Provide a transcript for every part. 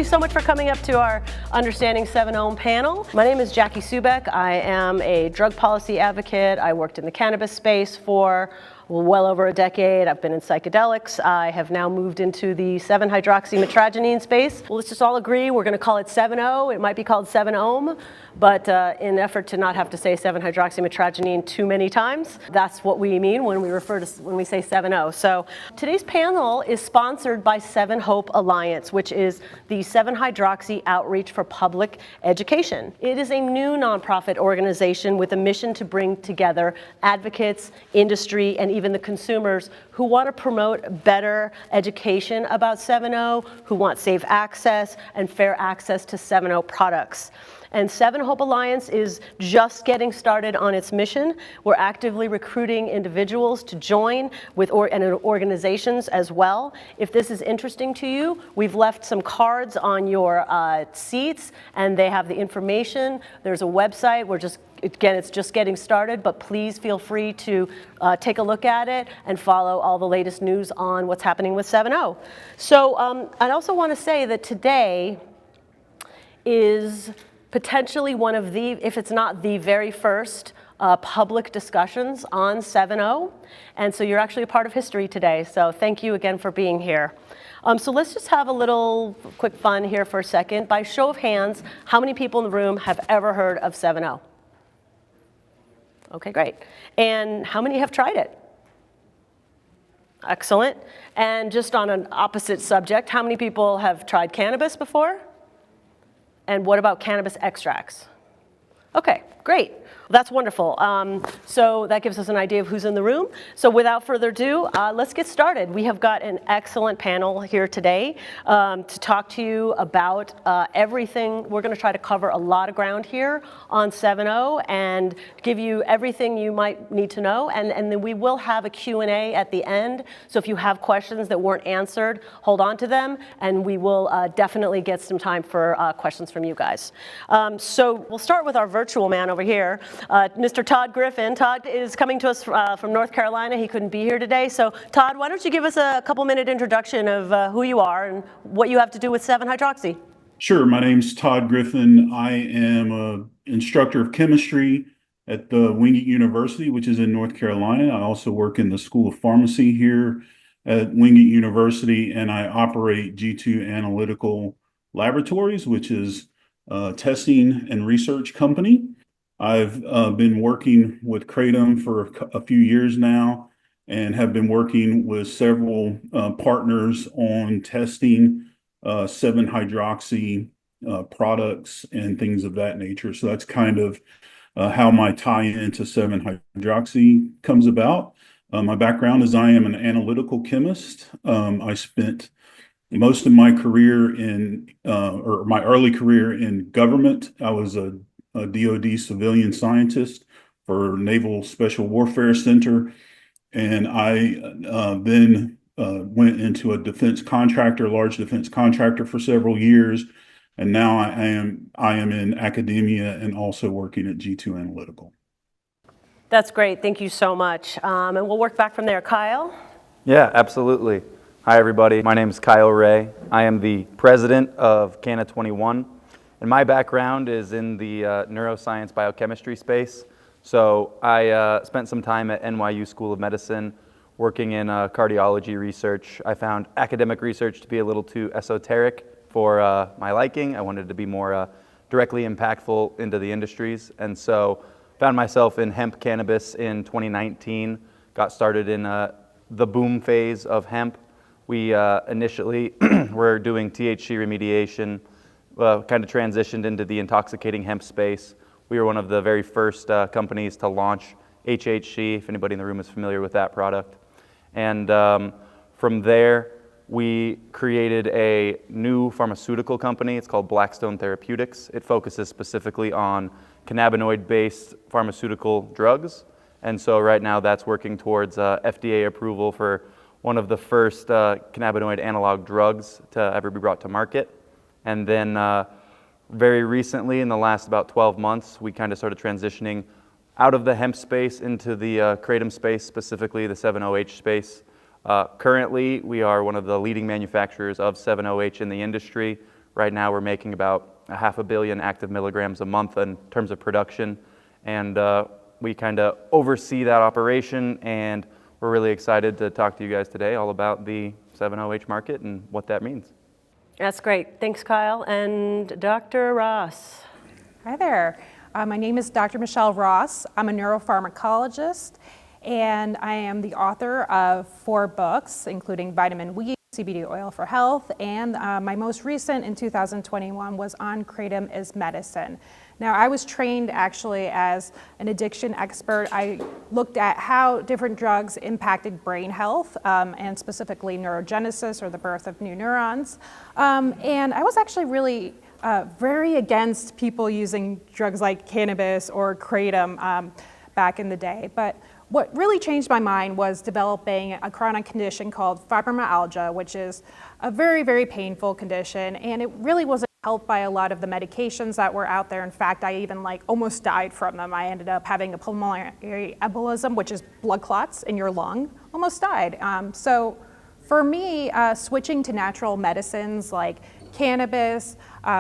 so much for coming up to our Understanding 7-Ohm panel. My name is Jackie Subeck. I am a drug policy advocate. I worked in the cannabis space for well over a decade. I've been in psychedelics. I have now moved into the 7-hydroxymitragynine space. Well, let's just all agree we're going to call it 7-O. It might be called 7-ohm, but in an effort to not have to say 7-hydroxymitragynine too many times, that's what we mean when we say 7-O. So today's panel is sponsored by 7 Hope Alliance, which is the 7-hydroxy outreach for public education. It is a new nonprofit organization with a mission to bring together advocates, industry, and even the consumers who want to promote better education about 7-O, who want safe access and fair access to 7-O products. And 7 Hope Alliance is just getting started on its mission. We're actively recruiting individuals to join and organizations as well. If this is interesting to you, we've left some cards on your seats, and they have the information. There's a website. Again, it's just getting started, but please feel free to take a look at it and follow all the latest news on what's happening with 7-O. So I also want to say that today is potentially one of the, if it's not the very first, public discussions on 7-O. And so you're actually a part of history today. So thank you again for being here. So let's just have a little quick fun here for a second. By show of hands, how many people in the room have ever heard of 7-O? Okay, great. And how many have tried it? Excellent. And just on an opposite subject, how many people have tried cannabis before? And what about cannabis extracts? Okay, great. Well, that's wonderful. So that gives us an idea of who's in the room. So without further ado, let's get started. We have got an excellent panel here today to talk to you about everything. We're going to try to cover a lot of ground here on 7-O and give you everything you might need to know. And then we will have a Q&A at the end. So if you have questions that weren't answered, hold on to them, and we will definitely get some time for questions from you guys. So we'll start with our virtual man over here. Mr. Todd Griffin. Todd is coming to us from North Carolina. He couldn't be here today. So Todd, why don't you give us a couple-minute introduction of who you are and what you have to do with 7-hydroxy? Sure. My name's Todd Griffin. I am an instructor of chemistry at the Wingate University, which is in North Carolina. I also work in the School of Pharmacy here at Wingate University, and I operate G2 Analytical Laboratories, which is a testing and research company. I've been working with Kratom for a few years now and have been working with several partners on testing 7-hydroxy products and things of that nature. So that's kind of how my tie-in to 7-hydroxy comes about. My background is I am an analytical chemist. I spent most of my career or my early career in government. I was a DoD civilian scientist for Naval Special Warfare Center, and I then went into a large defense contractor for several years, and now I am in academia and also working at G2 Analytical. That's great. Thank you so much. And we'll work back from there. Kyle? Yeah, absolutely. Hi, everybody. My name is Kyle Ray. I am the president of Kanna 21. And my background is in the neuroscience biochemistry space. So I spent some time at NYU School of Medicine working in cardiology research. I found academic research to be a little too esoteric for my liking. I wanted to be more directly impactful into the industries. And so found myself in hemp cannabis in 2019, got started in the boom phase of hemp. We initially were doing THC remediation, kind of transitioned into the intoxicating hemp space. We were one of the very first companies to launch HHC, if anybody in the room is familiar with that product. And from there, we created a new pharmaceutical company. It's called Blackstone Therapeutics. It focuses specifically on cannabinoid-based pharmaceutical drugs. And so right now that's working towards FDA approval for one of the first cannabinoid analog drugs to ever be brought to market. And then very recently, in the last about 12 months, we kind of started transitioning out of the hemp space into the Kratom space, specifically the 7-OH space. Currently, we are one of the leading manufacturers of 7-OH in the industry. Right now we're making about 500 million active milligrams a month in terms of production, and we kind of oversee that operation, and we're really excited to talk to you guys today all about the 7-OH market and what that means. That's great. Thanks, Kyle. And Dr. Ross. Hi there. My name is Dr. Michelle Ross. I'm a neuropharmacologist, and I am the author of 4 books, including Vitamin We, CBD Oil for Health, and my most recent in 2021 was on Kratom as Medicine. Now, I was trained actually as an addiction expert. I looked at how different drugs impacted brain health, and specifically neurogenesis, or the birth of new neurons. And I was actually really very against people using drugs like cannabis or Kratom back in the day. But what really changed my mind was developing a chronic condition called fibromyalgia, which is a very, very painful condition, and it really wasn't helped by a lot of the medications that were out there. In fact, I even almost died from them. I ended up having a pulmonary embolism, which is blood clots in your lung, almost died. So for me, switching to natural medicines like cannabis,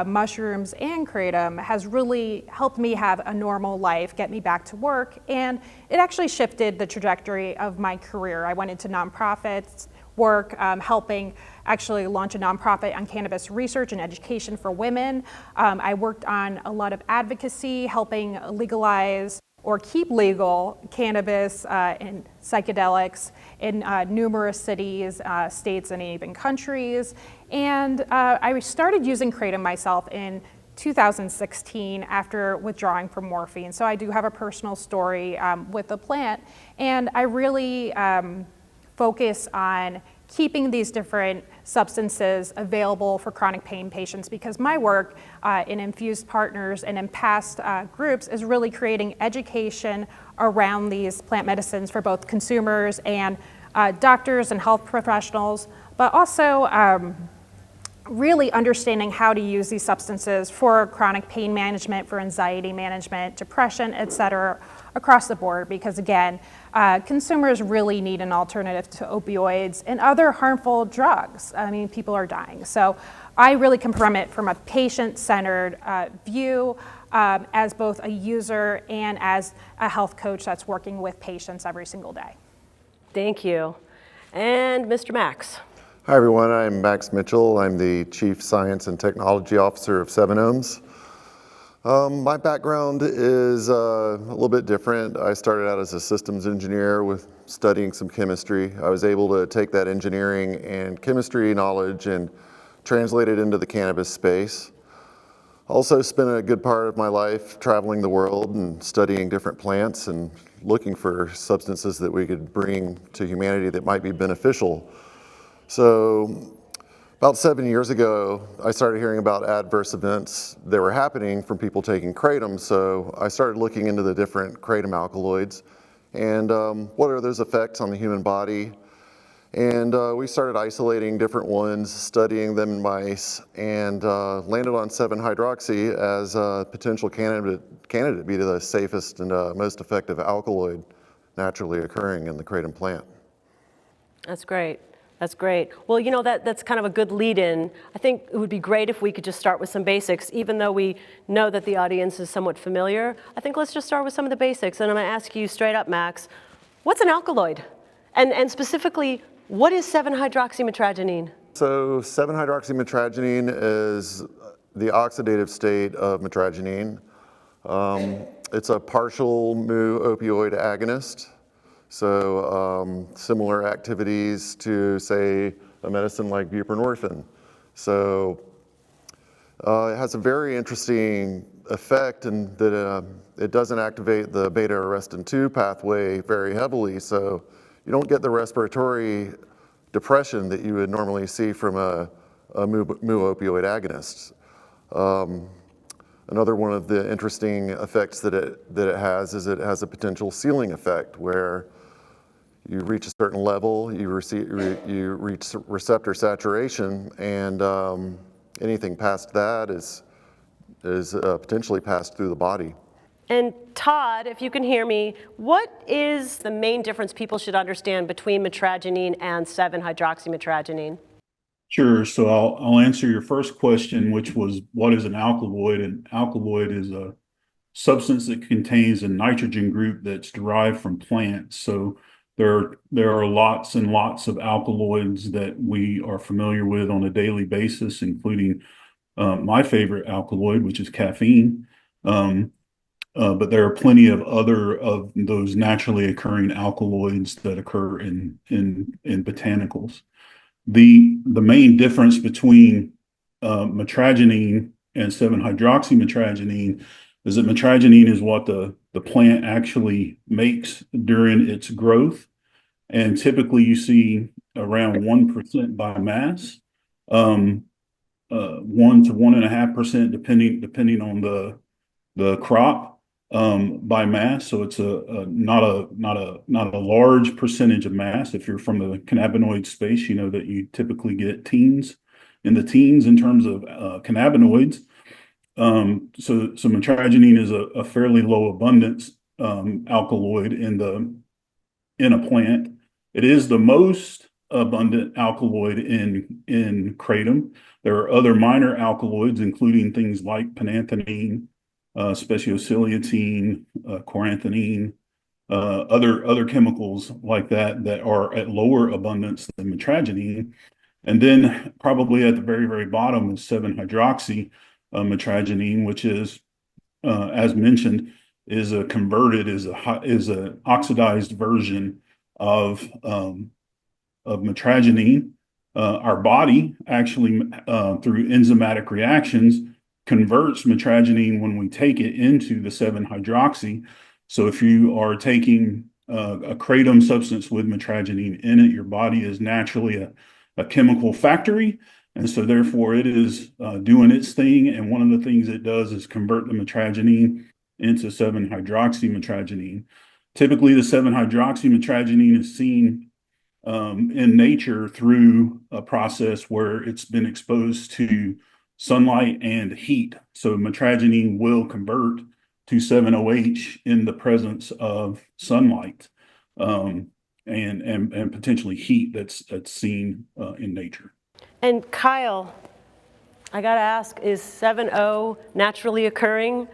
mushrooms, and kratom has really helped me have a normal life, get me back to work, and it actually shifted the trajectory of my career. I went into nonprofits work, helping actually launch a nonprofit on cannabis research and education for women. I worked on a lot of advocacy, helping legalize or keep legal cannabis and psychedelics in numerous cities, states, and even countries. And I started using Kratom myself in 2016 after withdrawing from morphine. So I do have a personal story with the plant, and I really focus on keeping these different substances available for chronic pain patients, because my work in Infused Partners and in past groups is really creating education around these plant medicines for both consumers and doctors and health professionals, but also really understanding how to use these substances for chronic pain management, for anxiety management, depression, et cetera, across the board, because again, consumers really need an alternative to opioids and other harmful drugs. I mean, people are dying. So I really come from it from a patient-centered view, as both a user and as a health coach that's working with patients every single day. Thank you. And Mr. Max. Hi everyone, I'm Max Mitchell. I'm the Chief Science and Technology Officer of 7-OHM. My background is a little bit different. I started out as a systems engineer with studying some chemistry. I was able to take that engineering and chemistry knowledge and translate it into the cannabis space. Also spent a good part of my life traveling the world and studying different plants and looking for substances that we could bring to humanity that might be beneficial. So about 7 years ago, I started hearing about adverse events that were happening from people taking kratom. So I started looking into the different kratom alkaloids and what are those effects on the human body. And we started isolating different ones, studying them in mice, and landed on 7-hydroxy as a potential candidate to be the safest and most effective alkaloid naturally occurring in the kratom plant. That's great. That's great. Well, you know, that's kind of a good lead-in. I think it would be great if we could just start with some basics, even though we know that the audience is somewhat familiar. I think let's just start with some of the basics. And I'm going to ask you straight up, Max, what's an alkaloid? And specifically, what is 7-hydroxymitragynine? So 7-hydroxymitragynine is the oxidative state of mitragynine. It's a partial mu opioid agonist. So similar activities to, say, a medicine like buprenorphine. So it has a very interesting effect in that it doesn't activate the beta-arrestin 2 pathway very heavily, so you don't get the respiratory depression that you would normally see from a mu opioid agonist. Another one of the interesting effects that it has is it has a potential ceiling effect where you reach a certain level, you reach receptor saturation, and anything past that is potentially passed through the body. And Todd, if you can hear me, what is the main difference people should understand between mitragynine and 7-hydroxymitragynine? Sure. So I'll answer your first question, which was what is an alkaloid? And alkaloid is a substance that contains a nitrogen group that's derived from plants. So there are lots and lots of alkaloids that we are familiar with on a daily basis, including my favorite alkaloid, which is caffeine. Um, but there are plenty of other of those naturally occurring alkaloids that occur in botanicals. The main difference between mitragynine and 7-hydroxymitragynine is that mitragynine is what the plant actually makes during its growth. And typically you see around 1% by mass, 1 to 1.5% depending on the crop by mass. So it's not a large percentage of mass. If you're from the cannabinoid space, you know that you typically get teens in terms of cannabinoids. So mitragynine is a fairly low abundance alkaloid in a plant. It is the most abundant alkaloid in kratom. There are other minor alkaloids, including things like penanthenine, speciosilietine, coranthanine, other chemicals like that are at lower abundance than mitragynine. And then probably at the very, very bottom is 7-hydroxy mitragynine, which is, as mentioned, is a oxidized version of mitragynine. Our body actually, through enzymatic reactions, converts mitragynine when we take it into the 7-hydroxy. So if you are taking a kratom substance with mitragynine in it, your body is naturally a chemical factory. And so therefore it is doing its thing. And one of the things it does is convert the mitragynine into 7-hydroxymitragynine. Typically the 7-hydroxymitragynine is seen in nature through a process where it's been exposed to sunlight and heat. So mitragynine will convert to 7-OH in the presence of sunlight and potentially heat that's seen in nature. And Kyle, I gotta ask, is 7-O naturally occurring?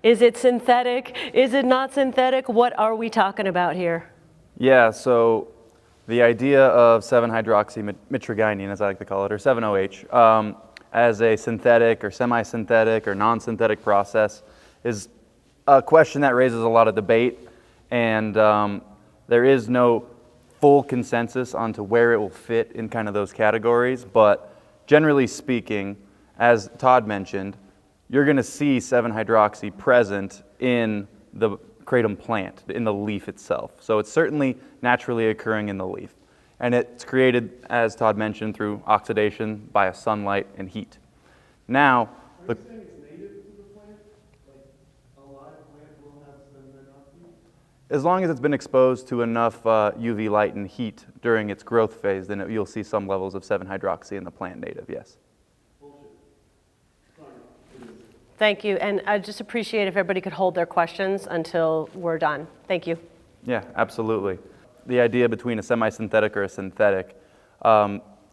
Is it synthetic? Is it not synthetic? What are we talking about here? Yeah, so the idea of 7-hydroxymitragynine, as I like to call it, or 7-OH, as a synthetic or semi-synthetic or non-synthetic process is a question that raises a lot of debate, and there is no full consensus onto where it will fit in kind of those categories, but generally speaking, as Todd mentioned, you're going to see 7-hydroxy present in the kratom plant, in the leaf itself. So it's certainly naturally occurring in the leaf. And it's created, as Todd mentioned, through oxidation by sunlight and heat. Now, Are you saying it's native to the plant? Like a live plant will have 7-hydroxy? as long as it's been exposed to enough UV light and heat during its growth phase, then you'll see some levels of 7-hydroxy in the plant native, yes. Thank you. And I just appreciate if everybody could hold their questions until we're done. Thank you. Yeah, absolutely. The idea between a semi-synthetic or a synthetic,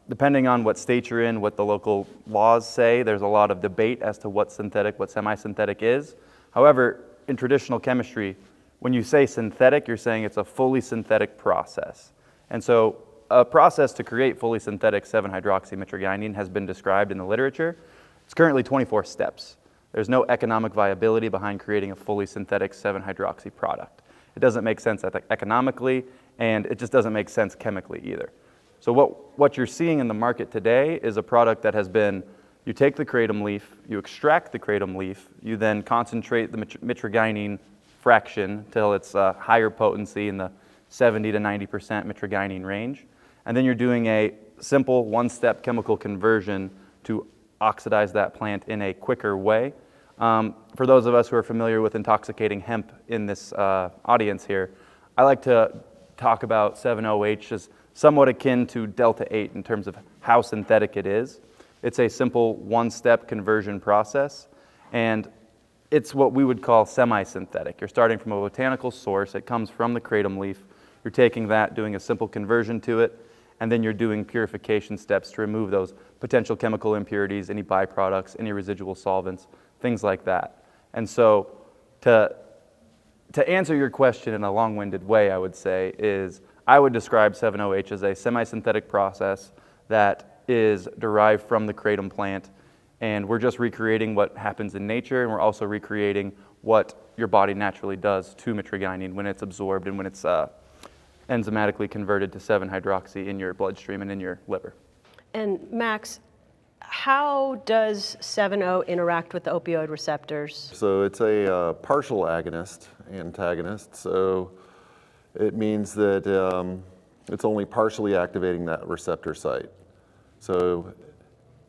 depending on what state you're in, what the local laws say, there's a lot of debate as to what synthetic, what semi-synthetic is. However, in traditional chemistry, when you say synthetic, you're saying it's a fully synthetic process. And so a process to create fully synthetic 7-hydroxymitragynine has been described in the literature. It's currently 24 steps. There's no economic viability behind creating a fully synthetic 7-hydroxy product. It doesn't make sense economically, and it just doesn't make sense chemically either. So what you're seeing in the market today is a product that has been, you take the kratom leaf, you extract the kratom leaf, you then concentrate the mitragynine fraction till it's higher potency in the 70 to 90% mitragynine range, and then you're doing a simple one-step chemical conversion to oxidize that plant in a quicker way. For those of us who are familiar with intoxicating hemp in this audience here, I like to talk about 7-OH as somewhat akin to Delta 8 in terms of how synthetic it is. It's a simple one-step conversion process, and it's what we would call semi-synthetic. You're starting from a botanical source. It comes from the kratom leaf. You're taking that, doing a simple conversion to it, and then you're doing purification steps to remove those potential chemical impurities, any byproducts, any residual solvents, things like that. And so to answer your question in a long-winded way, I would say, is I would describe 7-OH as a semi-synthetic process that is derived from the kratom plant, and we're just recreating what happens in nature, and we're also recreating what your body naturally does to mitragynine when it's absorbed and when it's enzymatically converted to 7-hydroxy in your bloodstream and in your liver. And Max, how does 7-O interact with the opioid receptors? So it's a partial agonist, antagonist. So it means that it's only partially activating that receptor site. So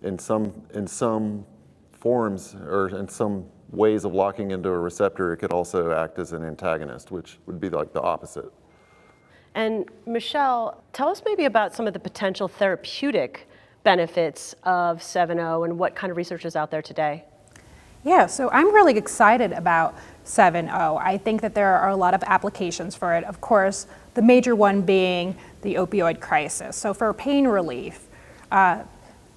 in some forms or in some ways of locking into a receptor, it could also act as an antagonist, which would be like the opposite. And Michelle, tell us maybe about some of the potential therapeutic benefits of 7-O and what kind of research is out there today. Yeah, so I'm really excited about 7-O. I think that there are a lot of applications for it. Of course, the major one being the opioid crisis. So for pain relief,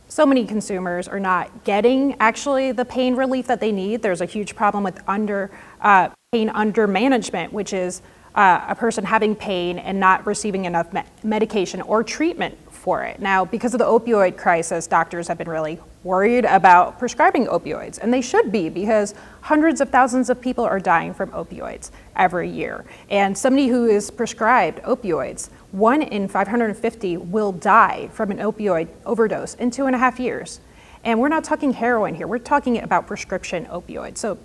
so many consumers are not getting actually the pain relief that they need. There's a huge problem with pain under management, which is a person having pain and not receiving enough medication or treatment for it. Now, because of the opioid crisis, doctors have been really worried about prescribing opioids, and they should be, because hundreds of thousands of people are dying from opioids every year. And somebody who is prescribed opioids, 1 in 550 will die from an opioid overdose in 2.5 years. And we're not talking heroin here, we're talking about prescription opioids. So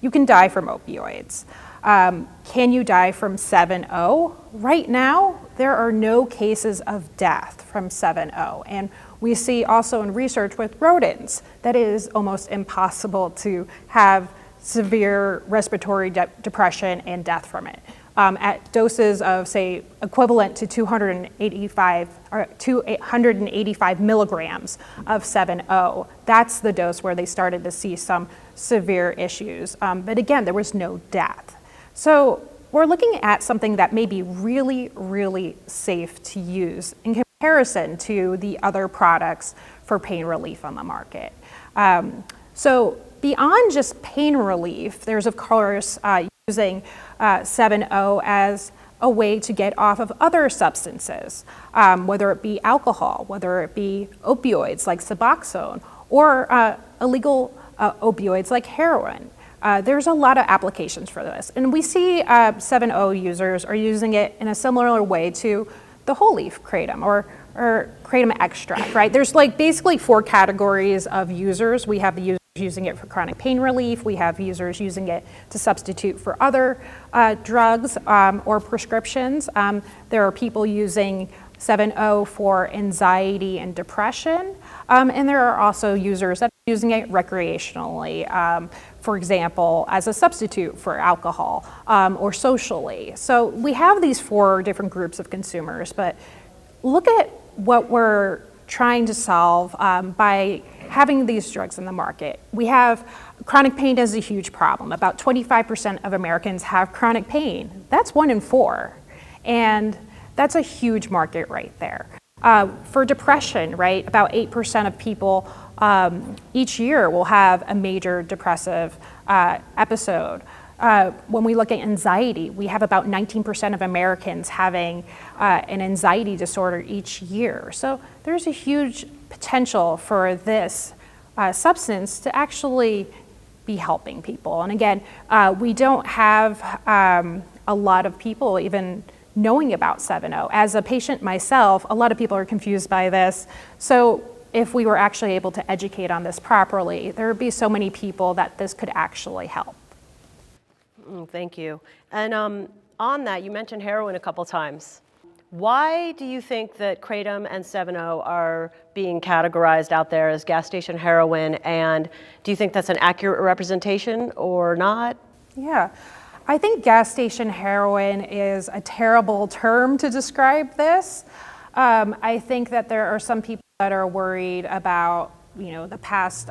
you can die from opioids. Can you die from 7-O? Right now, there are no cases of death from 7-O. And we see also in research with rodents that it is almost impossible to have severe respiratory depression and death from it. At doses of, say, equivalent to 285 milligrams of 7-O, that's the dose where they started to see some severe issues. But again, there was no death. So we're looking at something that may be really, really safe to use in comparison to the other products for pain relief on the market. So beyond just pain relief, there's of course using 7-O as a way to get off of other substances, whether it be alcohol, whether it be opioids like Suboxone, or illegal opioids like heroin. There's a lot of applications for this. And we see 7-O users are using it in a similar way to the whole leaf kratom or kratom extract, right? There's like basically 4 categories of users. We have the users using it for chronic pain relief. We have users using it to substitute for other drugs or prescriptions. There are people using 7-O for anxiety and depression. And there are also users that are using it recreationally, for example, as a substitute for alcohol or socially. So we have these 4 different groups of consumers, but look at what we're trying to solve by having these drugs in the market. We have chronic pain as a huge problem. About 25% of Americans have chronic pain. That's 1 in 4. And that's a huge market right there. For depression, right, about 8% of people each year will have a major depressive episode. When we look at anxiety, we have about 19% of Americans having an anxiety disorder each year. So there's a huge potential for this substance to actually be helping people. And again, we don't have a lot of people even knowing about 7-O. As a patient myself, a lot of people are confused by this. So if we were actually able to educate on this properly, there would be so many people that this could actually help. Thank you. And on that, you mentioned heroin a couple times. Why do you think that kratom and 7-O are being categorized out there as gas station heroin? And do you think that's an accurate representation or not? Yeah. I think gas station heroin is a terrible term to describe this. I think that there are some people that are worried about, the past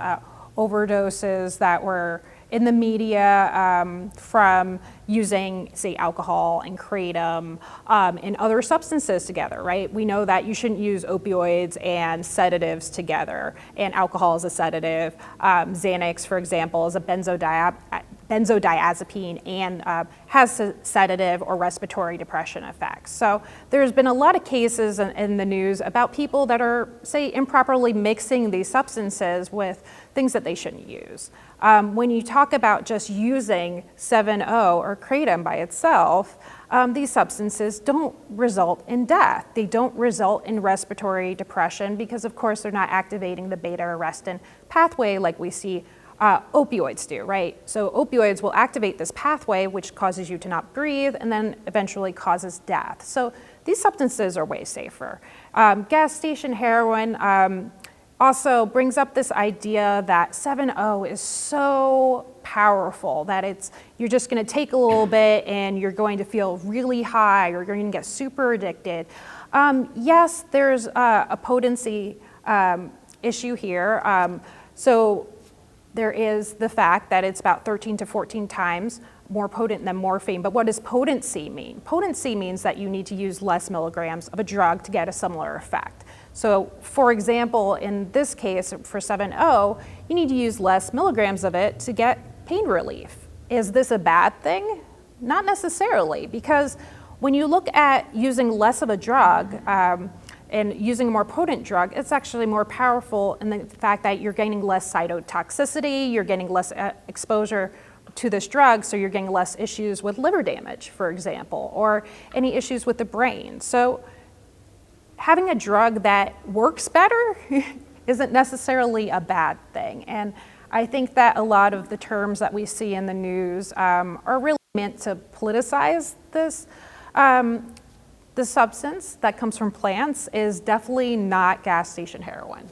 overdoses that were in the media from using, say, alcohol and kratom and other substances together, right? We know that you shouldn't use opioids and sedatives together, and alcohol is a sedative. Xanax, for example, is a benzodiazepine and has a sedative or respiratory depression effects. So there's been a lot of cases in the news about people that are, say, improperly mixing these substances with things that they shouldn't use. When you talk about just using 7-O or kratom by itself, these substances don't result in death. They don't result in respiratory depression because, of course, they're not activating the beta-arrestin pathway like we see opioids do, right? So opioids will activate this pathway, which causes you to not breathe and then eventually causes death. So these substances are way safer. Gas station heroin also brings up this idea that 7-O is so powerful that you're just going to take a little bit and you're going to feel really high or you're going to get super addicted. Yes, there's a potency issue here. So there is the fact that it's about 13 to 14 times more potent than morphine. But what does potency mean? Potency means that you need to use less milligrams of a drug to get a similar effect. So for example, in this case for 7-O, you need to use less milligrams of it to get pain relief. Is this a bad thing? Not necessarily, because when you look at using less of a drug and using a more potent drug, it's actually more powerful in the fact that you're gaining less cytotoxicity, you're getting less exposure to this drug, so you're getting less issues with liver damage, for example, or any issues with the brain. So having a drug that works better isn't necessarily a bad thing. And I think that a lot of the terms that we see in the news are really meant to politicize this. The substance that comes from plants is definitely not gas station heroin.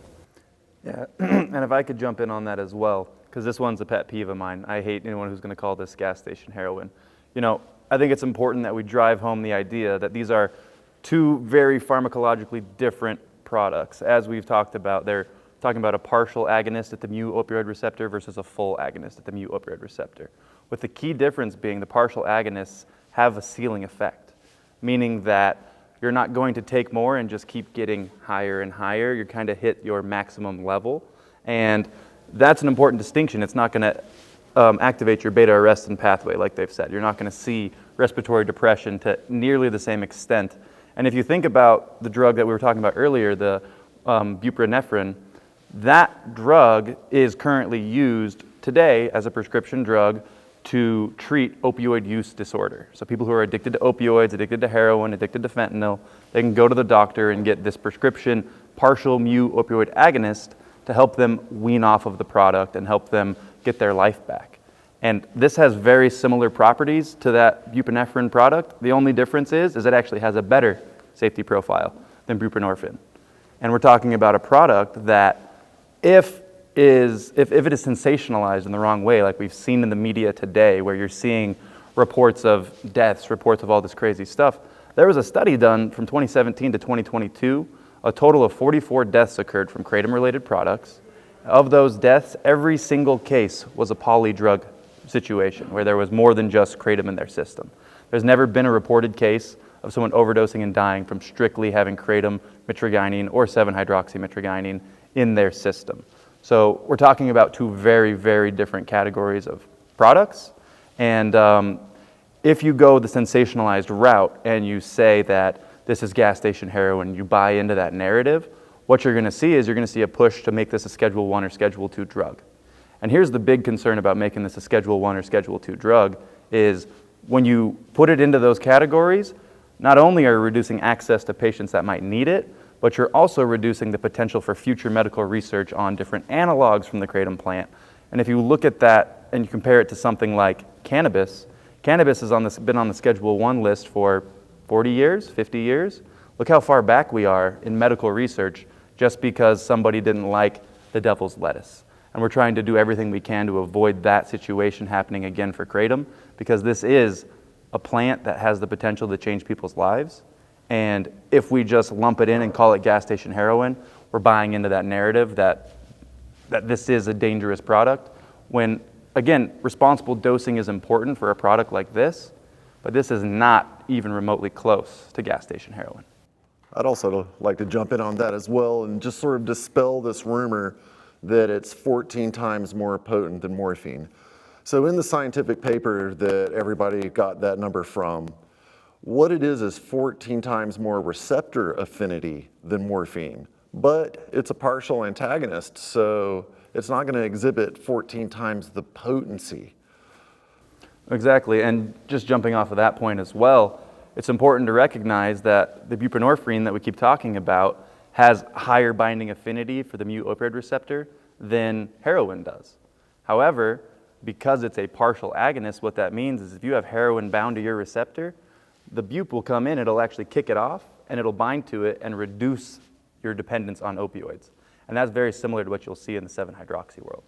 Yeah, and if I could jump in on that as well, because this one's a pet peeve of mine. I hate anyone who's going to call this gas station heroin. You know, I think it's important that we drive home the idea that these are two very pharmacologically different products. As we've talked about, they're talking about a partial agonist at the mu-opioid receptor versus a full agonist at the mu-opioid receptor, with the key difference being the partial agonists have a ceiling effect, meaning that you're not going to take more and just keep getting higher and higher. You're kind of hit your maximum level, and that's an important distinction. It's not going to activate your beta-arrestin pathway, like they've said. You're not going to see respiratory depression to nearly the same extent. And if you think about the drug that we were talking about earlier, the buprenorphine, that drug is currently used today as a prescription drug to treat opioid use disorder. So people who are addicted to opioids, addicted to heroin, addicted to fentanyl, they can go to the doctor and get this prescription partial mu-opioid agonist to help them wean off of the product and help them get their life back. And this has very similar properties to that buprenorphine product. The only difference is it actually has a better safety profile than buprenorphine. And we're talking about a product that if it is sensationalized in the wrong way, like we've seen in the media today, where you're seeing reports of deaths, reports of all this crazy stuff, there was a study done from 2017 to 2022. A total of 44 deaths occurred from kratom-related products. Of those deaths, every single case was a polydrug situation where there was more than just kratom in their system. There's never been a reported case of someone overdosing and dying from strictly having kratom, mitragynine, or 7-hydroxymitragynine in their system. So we're talking about two very, very different categories of products. And if you go the sensationalized route and you say that this is gas station heroin, you buy into that narrative, what you're going to see is you're going to see a push to make this a Schedule 1 or Schedule 2 drug. And here's the big concern about making this a Schedule 1 or Schedule 2 drug is when you put it into those categories, not only are you reducing access to patients that might need it, but you're also reducing the potential for future medical research on different analogs from the kratom plant. And if you look at that and you compare it to something like cannabis, cannabis has been on the Schedule 1 list for 40 years, 50 years. Look how far back we are in medical research just because somebody didn't like the devil's lettuce. And we're trying to do everything we can to avoid that situation happening again for kratom, because this is a plant that has the potential to change people's lives. And if we just lump it in and call it gas station heroin, we're buying into that narrative that this is a dangerous product, when again, responsible dosing is important for a product like this, but this is not even remotely close to gas station heroin. I'd also like to jump in on that as well and just sort of dispel this rumor that it's 14 times more potent than morphine. So in the scientific paper that everybody got that number from, what it is 14 times more receptor affinity than morphine, but it's a partial antagonist, so it's not going to exhibit 14 times the potency. Exactly, and just jumping off of that point as well, it's important to recognize that the buprenorphine that we keep talking about has higher binding affinity for the mu-opioid receptor than heroin does. However, because it's a partial agonist, what that means is if you have heroin bound to your receptor, the bup will come in, it'll actually kick it off, and it'll bind to it and reduce your dependence on opioids. And that's very similar to what you'll see in the 7-hydroxy world.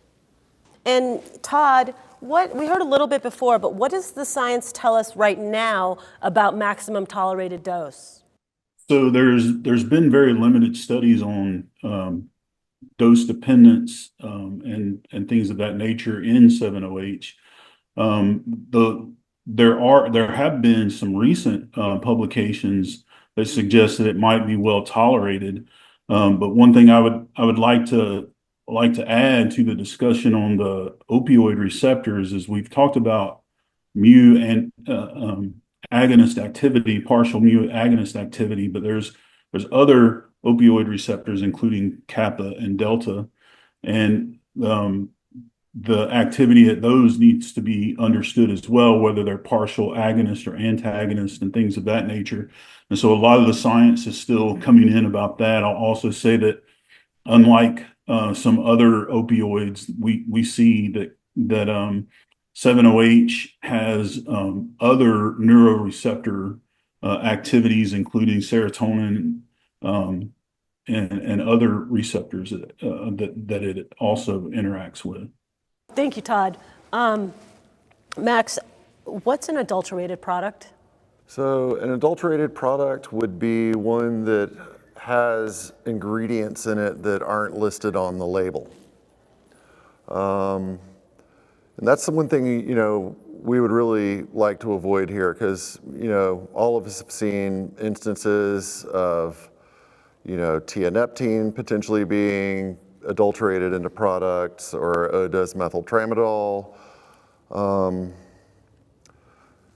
And Todd, we heard a little bit before, but what does the science tell us right now about maximum tolerated dose? So there's been very limited studies on dose dependence and things of that nature in 7-OH. There have been some recent publications that suggest that it might be well tolerated. But one thing I would like to add to the discussion on the opioid receptors is we've talked about mu and agonist activity, partial mu agonist activity, but there's other opioid receptors, including kappa and delta, and the activity at those needs to be understood as well, whether they're partial agonist or antagonist and things of that nature. And so a lot of the science is still coming in about that. I'll also say that unlike some other opioids, we see that 7-OH has other neuroreceptor activities, including serotonin and other receptors that it also interacts with. Thank you, Todd. Max, what's an adulterated product? So an adulterated product would be one that has ingredients in it that aren't listed on the label. And that's the one thing, we would really like to avoid here because, all of us have seen instances of, tianeptine potentially being adulterated into products or O-desmethyltramadol.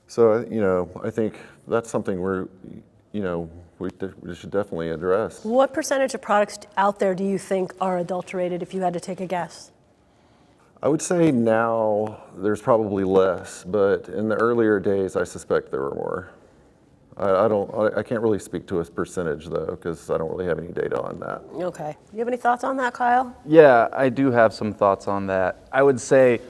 So, I think that's something we should definitely address. What percentage of products out there do you think are adulterated, if you had to take a guess? I would say now there's probably less, but in the earlier days, I suspect there were more. I can't really speak to a percentage though, because I don't really have any data on that. Okay. You have any thoughts on that, Kyle? Yeah, I do have some thoughts on that. I would say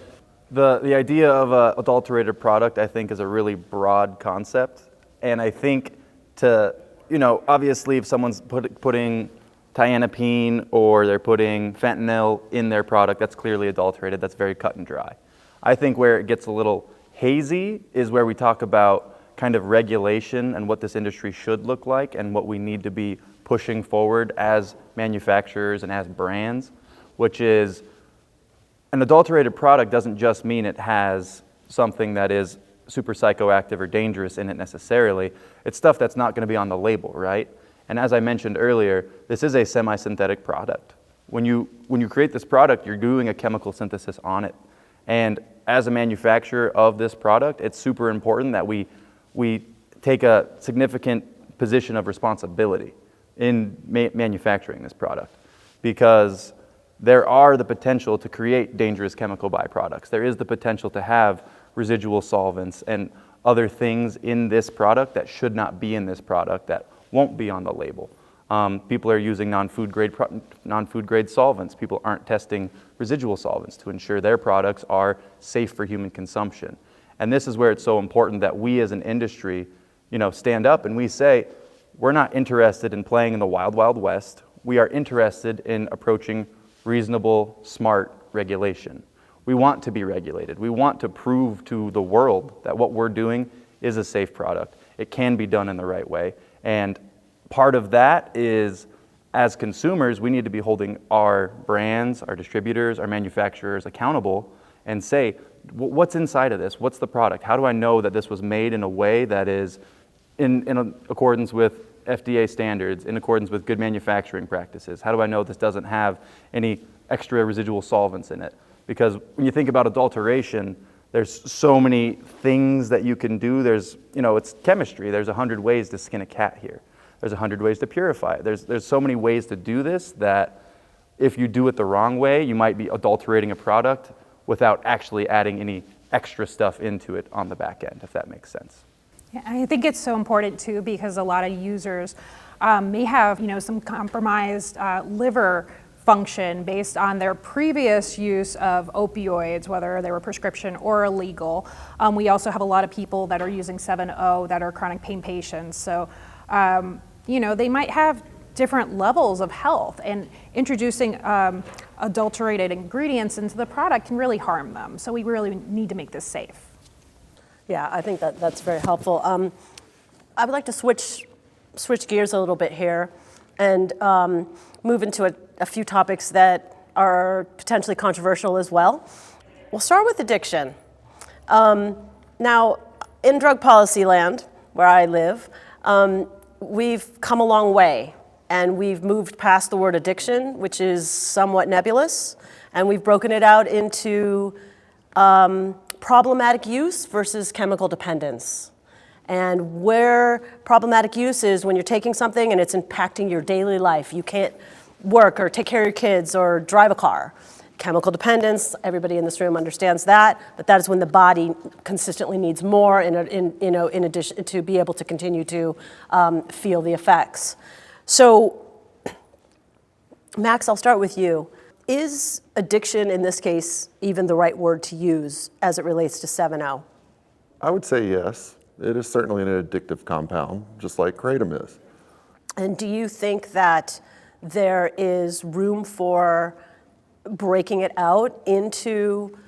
the idea of an adulterated product, I think, is a really broad concept. And I think obviously if someone's putting tianepine or they're putting fentanyl in their product, that's clearly adulterated. That's very cut and dry. I think where it gets a little hazy is where we talk about kind of regulation and what this industry should look like and what we need to be pushing forward as manufacturers and as brands, which is an adulterated product doesn't just mean it has something that is super psychoactive or dangerous in it necessarily. It's stuff that's not going to be on the label, right? And as I mentioned earlier, this is a semi-synthetic product. When you create this product, you're doing a chemical synthesis on it. And as a manufacturer of this product, it's super important that we take a significant position of responsibility in manufacturing this product, because there are the potential to create dangerous chemical byproducts. There is the potential to have residual solvents and other things in this product that should not be in this product that won't be on the label. People are using non-food grade solvents. People aren't testing residual solvents to ensure their products are safe for human consumption. And this is where it's so important that we as an industry, stand up and we say, we're not interested in playing in the wild, wild west. We are interested in approaching reasonable, smart regulation. We want to be regulated. We want to prove to the world that what we're doing is a safe product. It can be done in the right way. And part of that is, as consumers, we need to be holding our brands, our distributors, our manufacturers accountable and say, what's inside of this? What's the product? How do I know that this was made in a way that is in accordance with FDA standards, in accordance with good manufacturing practices? How do I know this doesn't have any extra residual solvents in it? Because when you think about adulteration, there's so many things that you can do. There's, it's chemistry. There's 100 ways to skin a cat here. There's 100 ways to purify it. There's so many ways to do this that if you do it the wrong way, you might be adulterating a product without actually adding any extra stuff into it on the back end, if that makes sense. Yeah, I think it's so important too because a lot of users may have, some compromised liver function based on their previous use of opioids, whether they were prescription or illegal. We also have a lot of people that are using 7-0 that are chronic pain patients. So, they might have different levels of health, and introducing adulterated ingredients into the product can really harm them. So we really need to make this safe. Yeah, I think that's very helpful. I would like to switch gears a little bit here and move into a few topics that are potentially controversial as well. We'll start with addiction. Now, in drug policy land, where I live, we've come a long way, and we've moved past the word addiction, which is somewhat nebulous, and we've broken it out into problematic use versus chemical dependence. And where problematic use is when you're taking something and it's impacting your daily life. You can't work or take care of your kids or drive a car. Chemical dependence, everybody in this room understands that, but that is when the body consistently needs more in addition to be able to continue to feel the effects. So, Max, I'll start with you. Is addiction, in this case, even the right word to use as it relates to 7-0? I would say yes. It is certainly an addictive compound, just like Kratom is. And do you think that there is room for breaking it out into